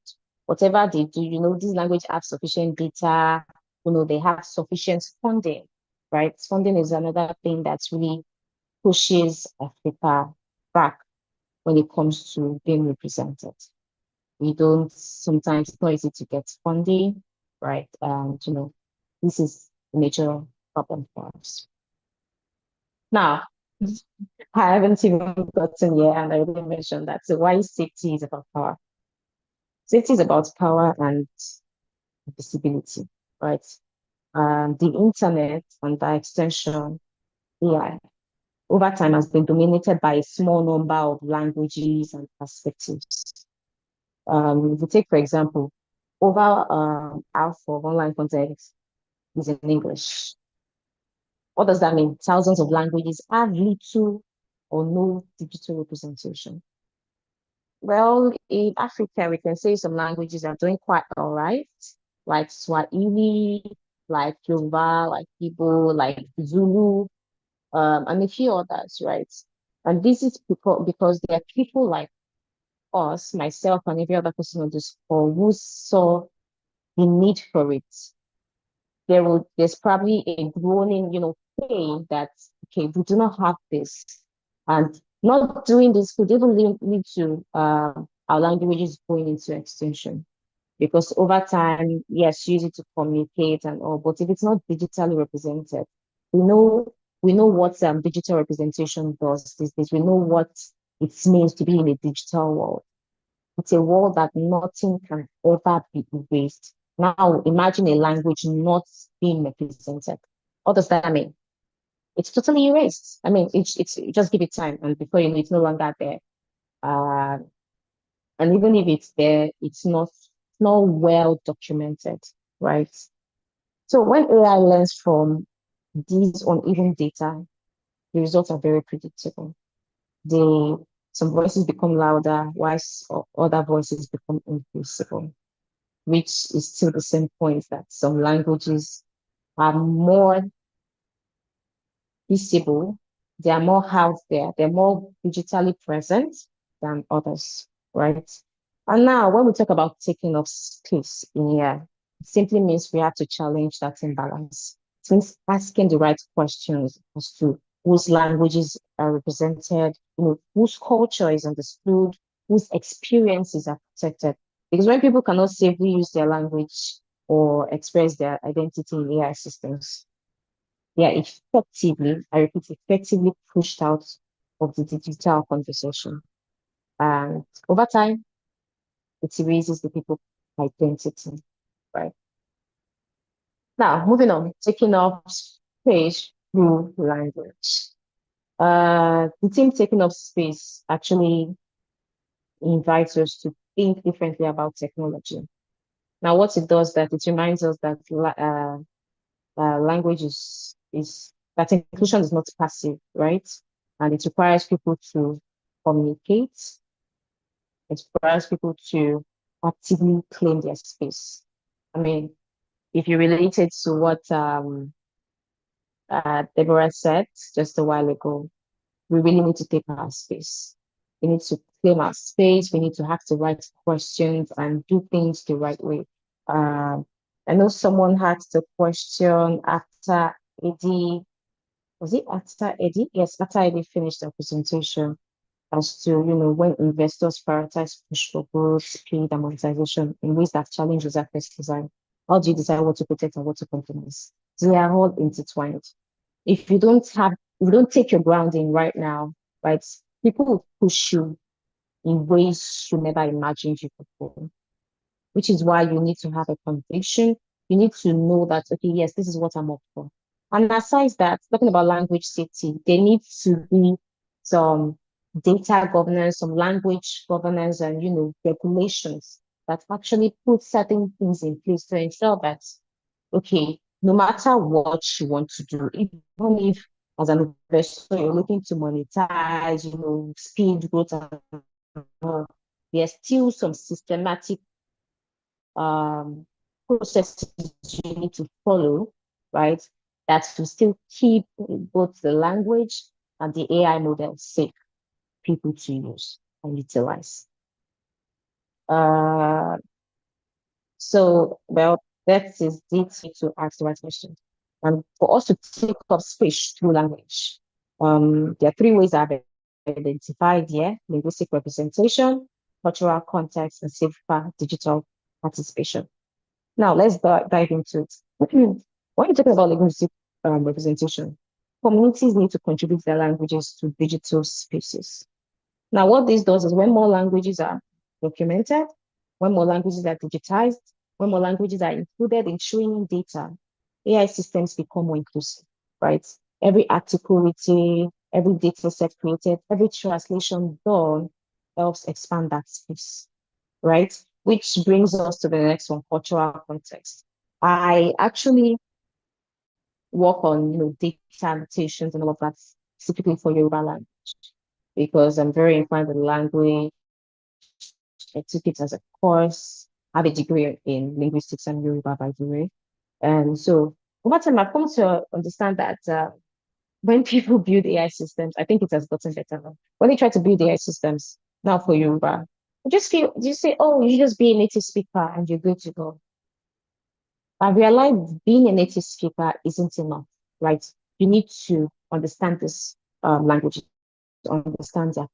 Whatever they do, these languages have sufficient data, they have sufficient funding, right? Funding is another thing that's really pushes Africa back when it comes to being represented. We don't, sometimes it's not easy to get funding, right? And, this is a major problem for us. Now, I haven't even gotten here, and I already mentioned that. So why safety is about power? Safety is about power and visibility, right? The internet and by extension, AI, over time has been dominated by a small number of languages and perspectives. If you take, for example, over half of online content is in English. What does that mean? Thousands of languages have little or no digital representation. Well, in Africa, we can say some languages are doing quite all right, like Swahili, like Yoruba, like Igbo, like Zulu, and a few others, right? And this is because there are people like us, myself, and every other person on this call who saw the need for it. There's probably a groaning, pain that, okay, we do not have this. And not doing this could even lead to our languages going into extinction. Because over time, yes, use it to communicate and all, but if it's not digitally represented, we know what digital representation does these days. We know what it means to be in a digital world. It's a world that nothing can ever be erased. Now, imagine a language not being represented. What does that mean? It's totally erased. I mean, it's just give it time, and before you know, it's no longer there. Uh, and even if it's there, it's not well documented, right? So when AI learns from these uneven data, the results are very predictable. Some voices become louder, while other voices become invisible, which is still the same point that some languages are more visible, they are more out there, they're more digitally present than others, right? And now, when we talk about taking up space in here, it simply means we have to challenge that imbalance. It means asking the right questions as to whose languages are represented, whose culture is understood, whose experiences are protected. Because when people cannot safely use their language or express their identity in AI systems, they are effectively, I repeat, effectively pushed out of the digital conversation. And over time, it erases the people's identity, right? Now, moving on, taking up space through language. The team taking up space actually invites us to think differently about technology. Now, what it does that it reminds us that language is that inclusion is not passive, right? And it requires people to communicate. It requires people to actively claim their space. I mean, if you relate it to what Deborah said just a while ago, we really need to take our space. We need to claim our space. We need to ask the right questions and do things the right way. I know someone asked a question after Eddie, was it after Eddie? Yes, after Eddie finished the presentation as to, when investors prioritize push for growth, speed, and monetization in ways that challenges access design. How do you decide what to protect and what to compromise? They are all intertwined. If you don't take your grounding right now, right, people will push you in ways you never imagined you could go, which is why you need to have a conviction. You need to know that, okay, yes, this is what I'm up for. And aside that, talking about language safety, there needs to be some data governance, some language governance, and regulations that actually put certain things in place to ensure that, okay, no matter what you want to do, even if as an investor you're looking to monetize, speed growth and all, there's still some systematic um, processes you need to follow, right? That will still keep both the language and the AI model safe people to use and utilize. Uh, well, that is it to ask the right question. And for us to take up space through language, there are three ways I've identified here: linguistic representation, cultural context, and safer digital participation. Now, let's dive into it. When you're talking about linguistic representation, communities need to contribute their languages to digital spaces. Now, what this does is when more languages are documented, when more languages are digitized, when more languages are included in training data, AI systems become more inclusive, right? Every article written, every data set created, every translation done helps expand that space, right? Which brings us to the next one, cultural context. I actually work on, data annotations and all of that, specifically for Yoruba language, because I'm very inclined with language. I took it as a course. I have a degree in linguistics and Yoruba, by the way. And so over time, I've come to understand that when people build AI systems, I think it has gotten better now. When they try to build AI systems now for Yoruba, you say, oh, you just be a native speaker and you're good to go. I realized being a native speaker isn't enough, right? You need to understand this language, understand their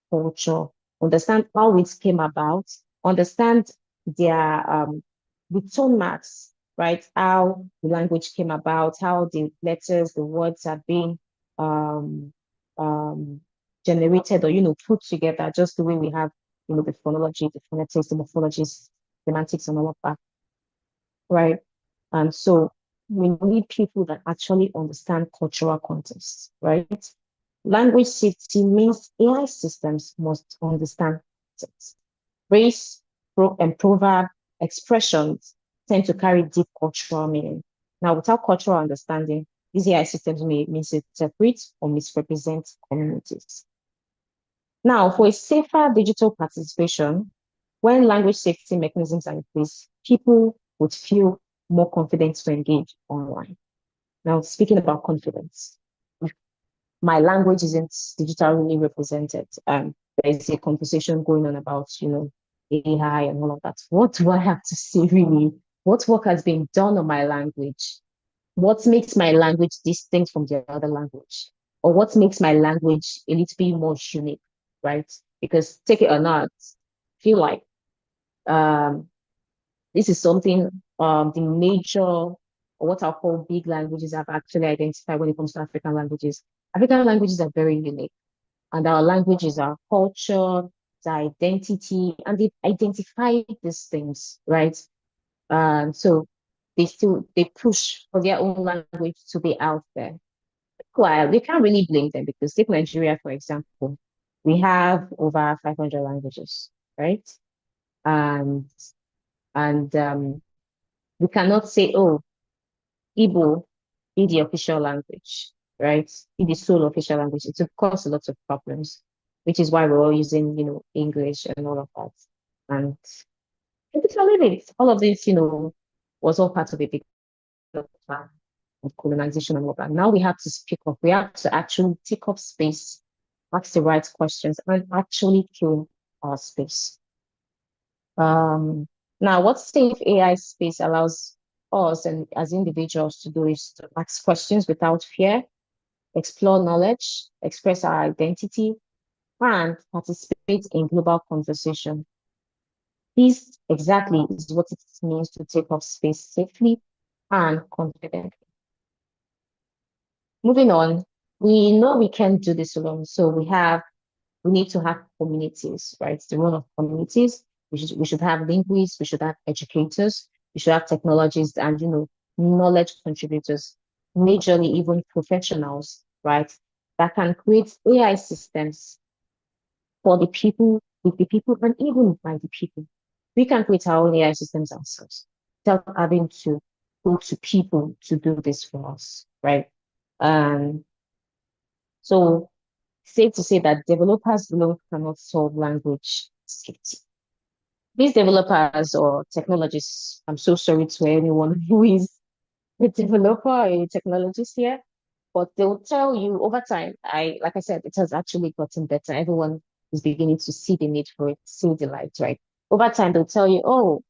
culture, understand how it came about, understand their the tone marks, right? How the language came about, how the letters, the words are being um, um, generated or put together, just the way we have the phonology, the phonetics, the morphologies, semantics, and all of that, right? And so we need people that actually understand cultural context, right? Language safety means AI systems must understand context. Race and proverb expressions tend to carry deep cultural meaning. Now, without cultural understanding, these AI systems may misinterpret or misrepresent communities. Now, for a safer digital participation, when language safety mechanisms are in place, people would feel more confident to engage online. Now, speaking about confidence, my language isn't digitally represented. There's a conversation going on about, AI and all of that. What do I have to say really? What work has been done on my language? What makes my language distinct from the other language? Or what makes my language a little bit more unique, right? Because take it or not, feel like um, this is something the major, or what I'll call big languages, have actually identified when it comes to African languages. African languages are very unique, and our languages are culture, our identity, and they identify these things, right? So they push for their own language to be out there. Well, we can't really blame them because take Nigeria, for example, we have over 500 languages, right? And we cannot say, oh, Igbo be the official language, right? Be the sole official language. It will cause a lot of problems, which is why we're all using, English and all of that. And it's a little bit, all of this, was all part of a big plan of colonization and all of that. Now we have to speak up. We have to actually take up space, ask the right questions, and actually kill our space. Now, what safe AI space allows us and as individuals to do is to ask questions without fear, explore knowledge, express our identity, and participate in global conversation. This exactly is what it means to take up space safely and confidently. Moving on, we know we can't do this alone, so we need to have communities, right? It's the role of communities. We should have linguists, we should have educators, we should have technologists and knowledge contributors, majorly even professionals, right? That can create AI systems for the people, with the people, and even by the people. We can create our own AI systems ourselves without having to go to people to do this for us, right? Um, so safe to say that developers alone cannot solve language safety. These developers or technologists, I'm so sorry to anyone who is a developer or a technologist here, but they'll tell you over time, like I said, it has actually gotten better. Everyone is beginning to see the need for it, see the light, right? Over time, they'll tell you, oh,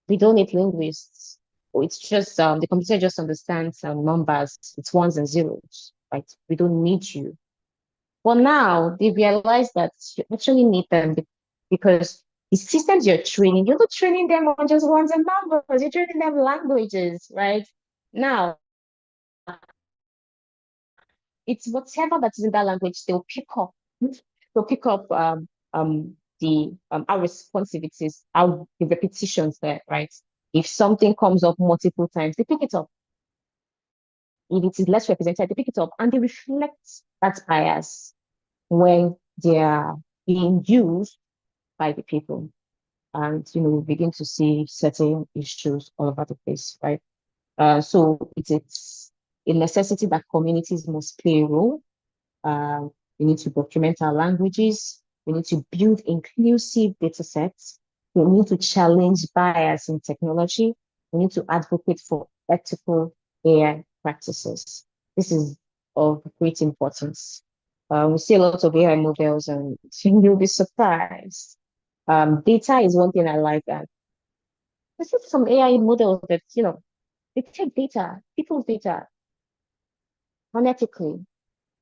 we don't need linguists. Or it's just the computer just understands numbers, it's ones and zeros, right? We don't need you. Well, now they realize that you actually need them because the systems you're not training them on just ones and numbers, you're training them languages, right? Now, it's whatever that is in that language, they'll pick up. They'll pick up the our responsivities, our the repetitions there, right? If something comes up multiple times, they pick it up. If it is less represented, they pick it up and they reflect that bias when they are being used by the people. And we begin to see certain issues all over the place, right? So it's a necessity that communities must play a role. We need to document our languages. We need to build inclusive data sets. We need to challenge bias in technology. We need to advocate for ethical AI practices. This is of great importance. We see a lot of AI models and you'll be surprised. Data is one thing I like. And this is some AI models that, they take data, people's data, unethically,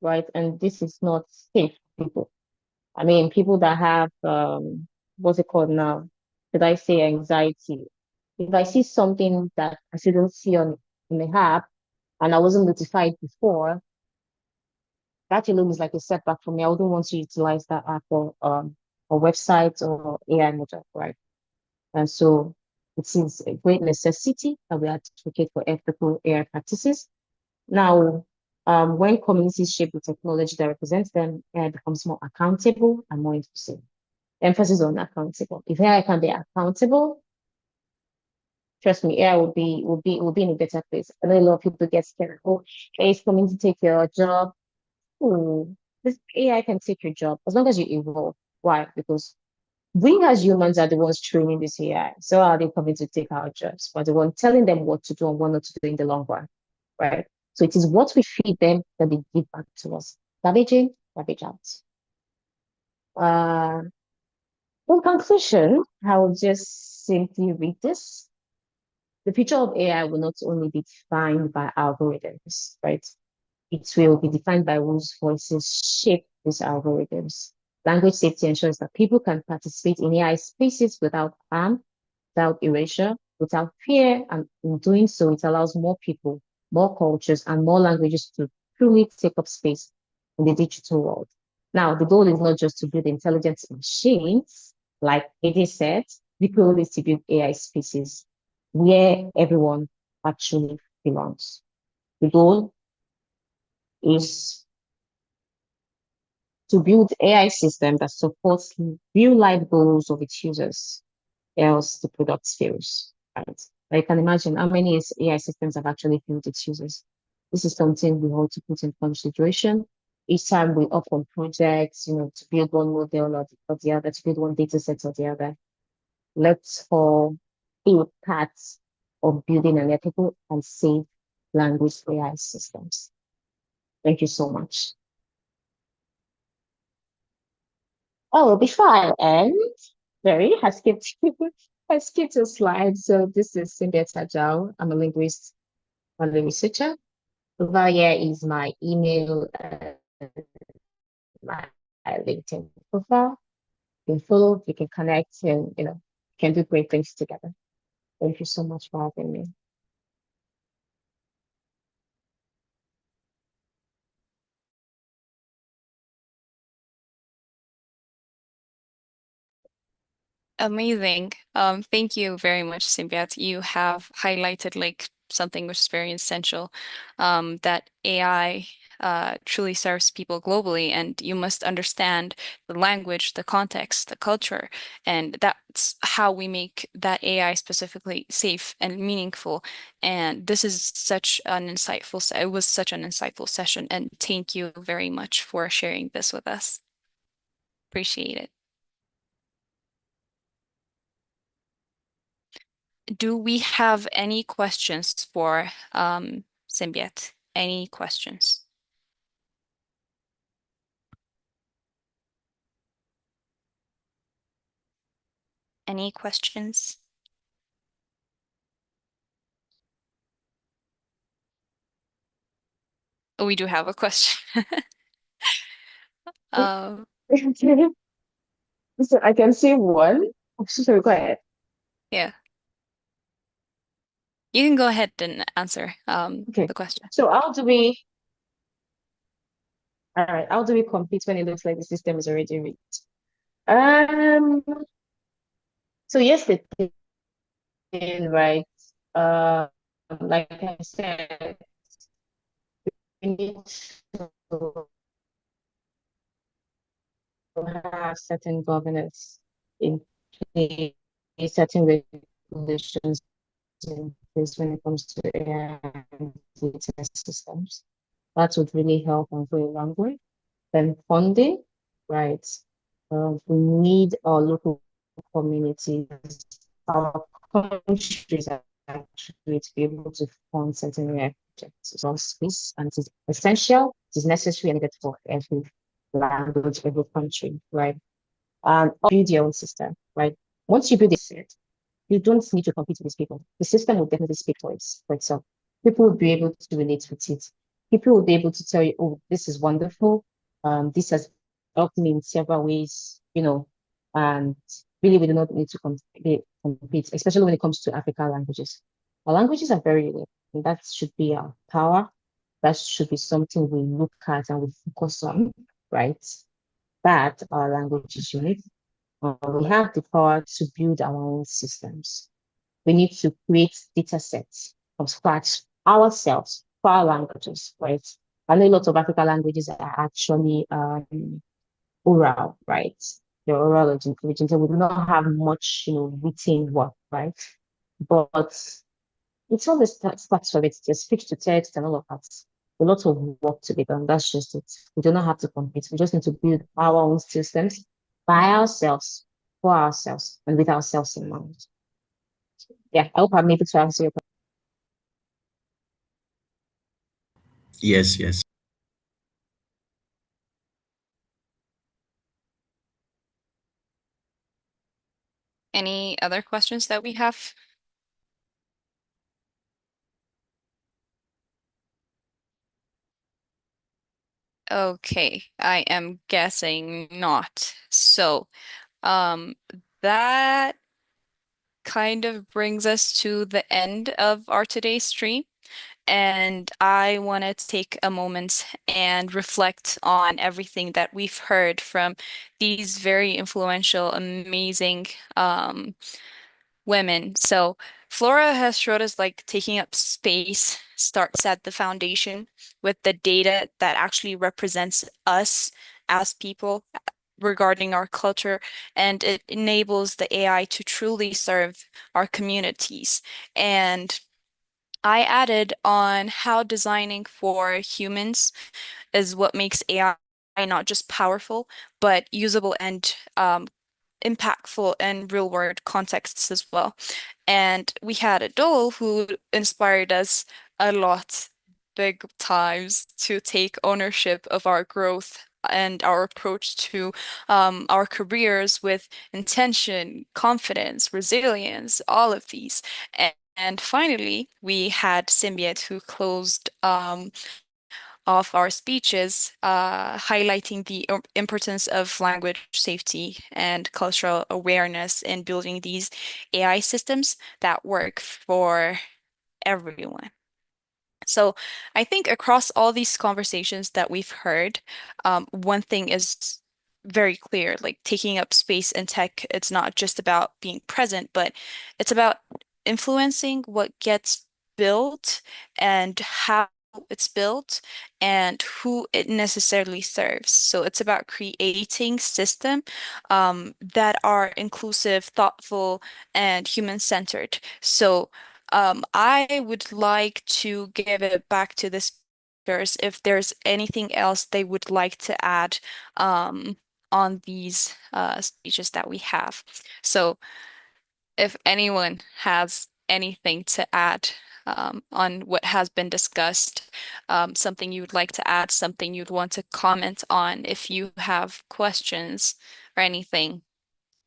right? And this is not safe for people. I mean, people that have, what's it called now? Did I say anxiety? If I see something that I shouldn't see on in the app and I wasn't notified before, that alone is like a setback for me. I wouldn't want to utilize that app or website or AI model, right? And so it is a great necessity that we advocate for ethical AI practices. Now, when communities shape the technology that represents them, AI becomes more accountable and more inclusive. Emphasis on accountable. If AI can be accountable, trust me, AI will be in a better place. I know a lot of people get scared. Oh, AI is coming to take your job. Oh, this AI can take your job as long as you evolve. Why? Because we as humans are the ones training this AI. So are they coming to take our jobs? But the one telling them what to do and what not to do in the long run, right? So it is what we feed them that they give back to us. Garbage in, garbage out. Uh, in conclusion, I will just simply read this. The future of AI will not only be defined by algorithms, right? It will be defined by whose voices shape these algorithms. Language safety ensures that people can participate in AI spaces without harm, without erasure, without fear, and in doing so, it allows more people, more cultures, and more languages to truly take up space in the digital world. Now, the goal is not just to build intelligent machines, like AD said, the goal is to build AI spaces where everyone actually belongs. The goal is to build AI system that supports real life goals of its users, else the product fails. Right? I can imagine how many AI systems have actually failed its users. This is something we ought to put in consideration. Each time we open projects, to build one model or the other, to build one data set or the other, let's all be part of building an ethical and safe language AI systems. Thank you so much. Oh, before I end, sorry, I skipped a slide. So this is Cynthia Tajao. I'm a linguist and a researcher. Over here is my email and my LinkedIn profile. You can follow, you can connect, and you can do great things together. Thank you so much for having me. Amazing. Thank you very much, Simbiat. You have highlighted like something which is very essential, that AI truly serves people globally, and you must understand the language, the context, the culture, and that's how we make that AI specifically safe and meaningful. And this is such an insightful, it was such an insightful session, and thank you very much for sharing this with us. Appreciate it. Do we have any questions for Symbiat? Any questions? Any questions? Oh, we do have a question. Um, So I can see one. Oh, sorry, go ahead. yeah, you can go ahead and answer Okay. the question. So all right, how do we compete when it looks like the system is already rigged? Um, so yesterday, right, like I said, we need to have certain governance in place, certain regulations in place when it comes to AI and data systems. That would really help and go a long way. Then funding, right? We need our local communities, our countries actually to be able to fund certain AI projects. It's all space and it is essential, it is necessary and needed for every language, every country, right? Build your own system, right? Once you build it, you don't need to compete with these people. The system will definitely speak for itself. People will be able to relate with it. People will be able to tell you, oh, this is wonderful. This has helped me in several ways, and really we do not need to compete, especially when it comes to African languages. Our languages are very unique, and that should be our power. That should be something we look at and we focus on, right? That our language is unique. We have the power to build our own systems. We need to create data sets from scratch ourselves for our languages, right? I know a lot of African languages are actually oral, right? They're oral origin, so we do not have much, written work, right? But it's all the starts from it, just speech to text and all of that. A lot of work to be done. That's just it. We do not have to compete. We just need to build our own systems by ourselves, for ourselves, and with ourselves in mind. Yeah, I hope I'm able to answer your Yes, yes. Any other questions that we have? Okay, I am guessing not. So, um, that kind of brings us to the end of our today's stream. And I want to take a moment and reflect on everything that we've heard from these very influential, amazing women. So Flora has showed us like taking up space starts at the foundation with the data that actually represents us as people regarding our culture, and it enables the AI to truly serve our communities. And I added on how designing for humans is what makes AI not just powerful, but usable and impactful in real world contexts as well. And we had a doll who inspired us a lot, big times, to take ownership of our growth and our approach to our careers with intention, confidence, resilience, all of these. And finally, we had Symbiot who closed of our speeches, highlighting the importance of language safety and cultural awareness in building these AI systems that work for everyone. So I think across all these conversations that we've heard, one thing is very clear, like taking up space in tech, it's not just about being present, but it's about influencing what gets built and how it's built and who it necessarily serves. So it's about creating system that are inclusive, thoughtful, and human-centered. So I would like to give it back to the speakers if there's anything else they would like to add on these speeches that we have. So if anyone has anything to add on what has been discussed, something you would like to add, something you'd want to comment on, if you have questions or anything,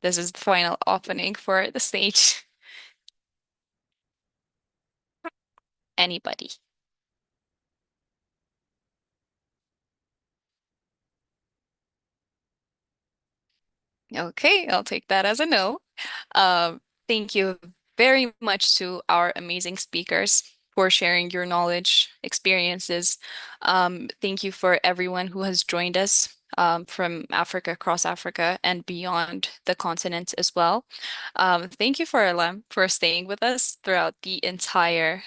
this is the final opening for the stage. Anybody? Okay, I'll take that as a no. Thank you very much to our amazing speakers for sharing your knowledge, experiences. Thank you for everyone who has joined us from Africa, across Africa, and beyond the continent as well. Thank you for Alam for staying with us throughout the entire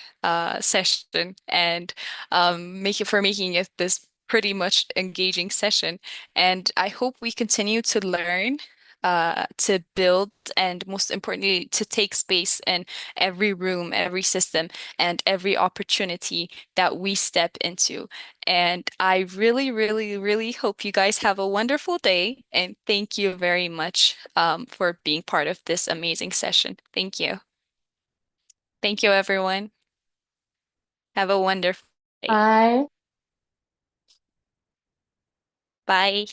session and making it this pretty much engaging session. And I hope we continue to learn to build and most importantly to take space in every room, every system, and every opportunity that we step into. And I really, really, really hope you guys have a wonderful day. And thank you very much for being part of this amazing session. Thank you. Thank you, everyone. Have a wonderful day. Bye. Bye.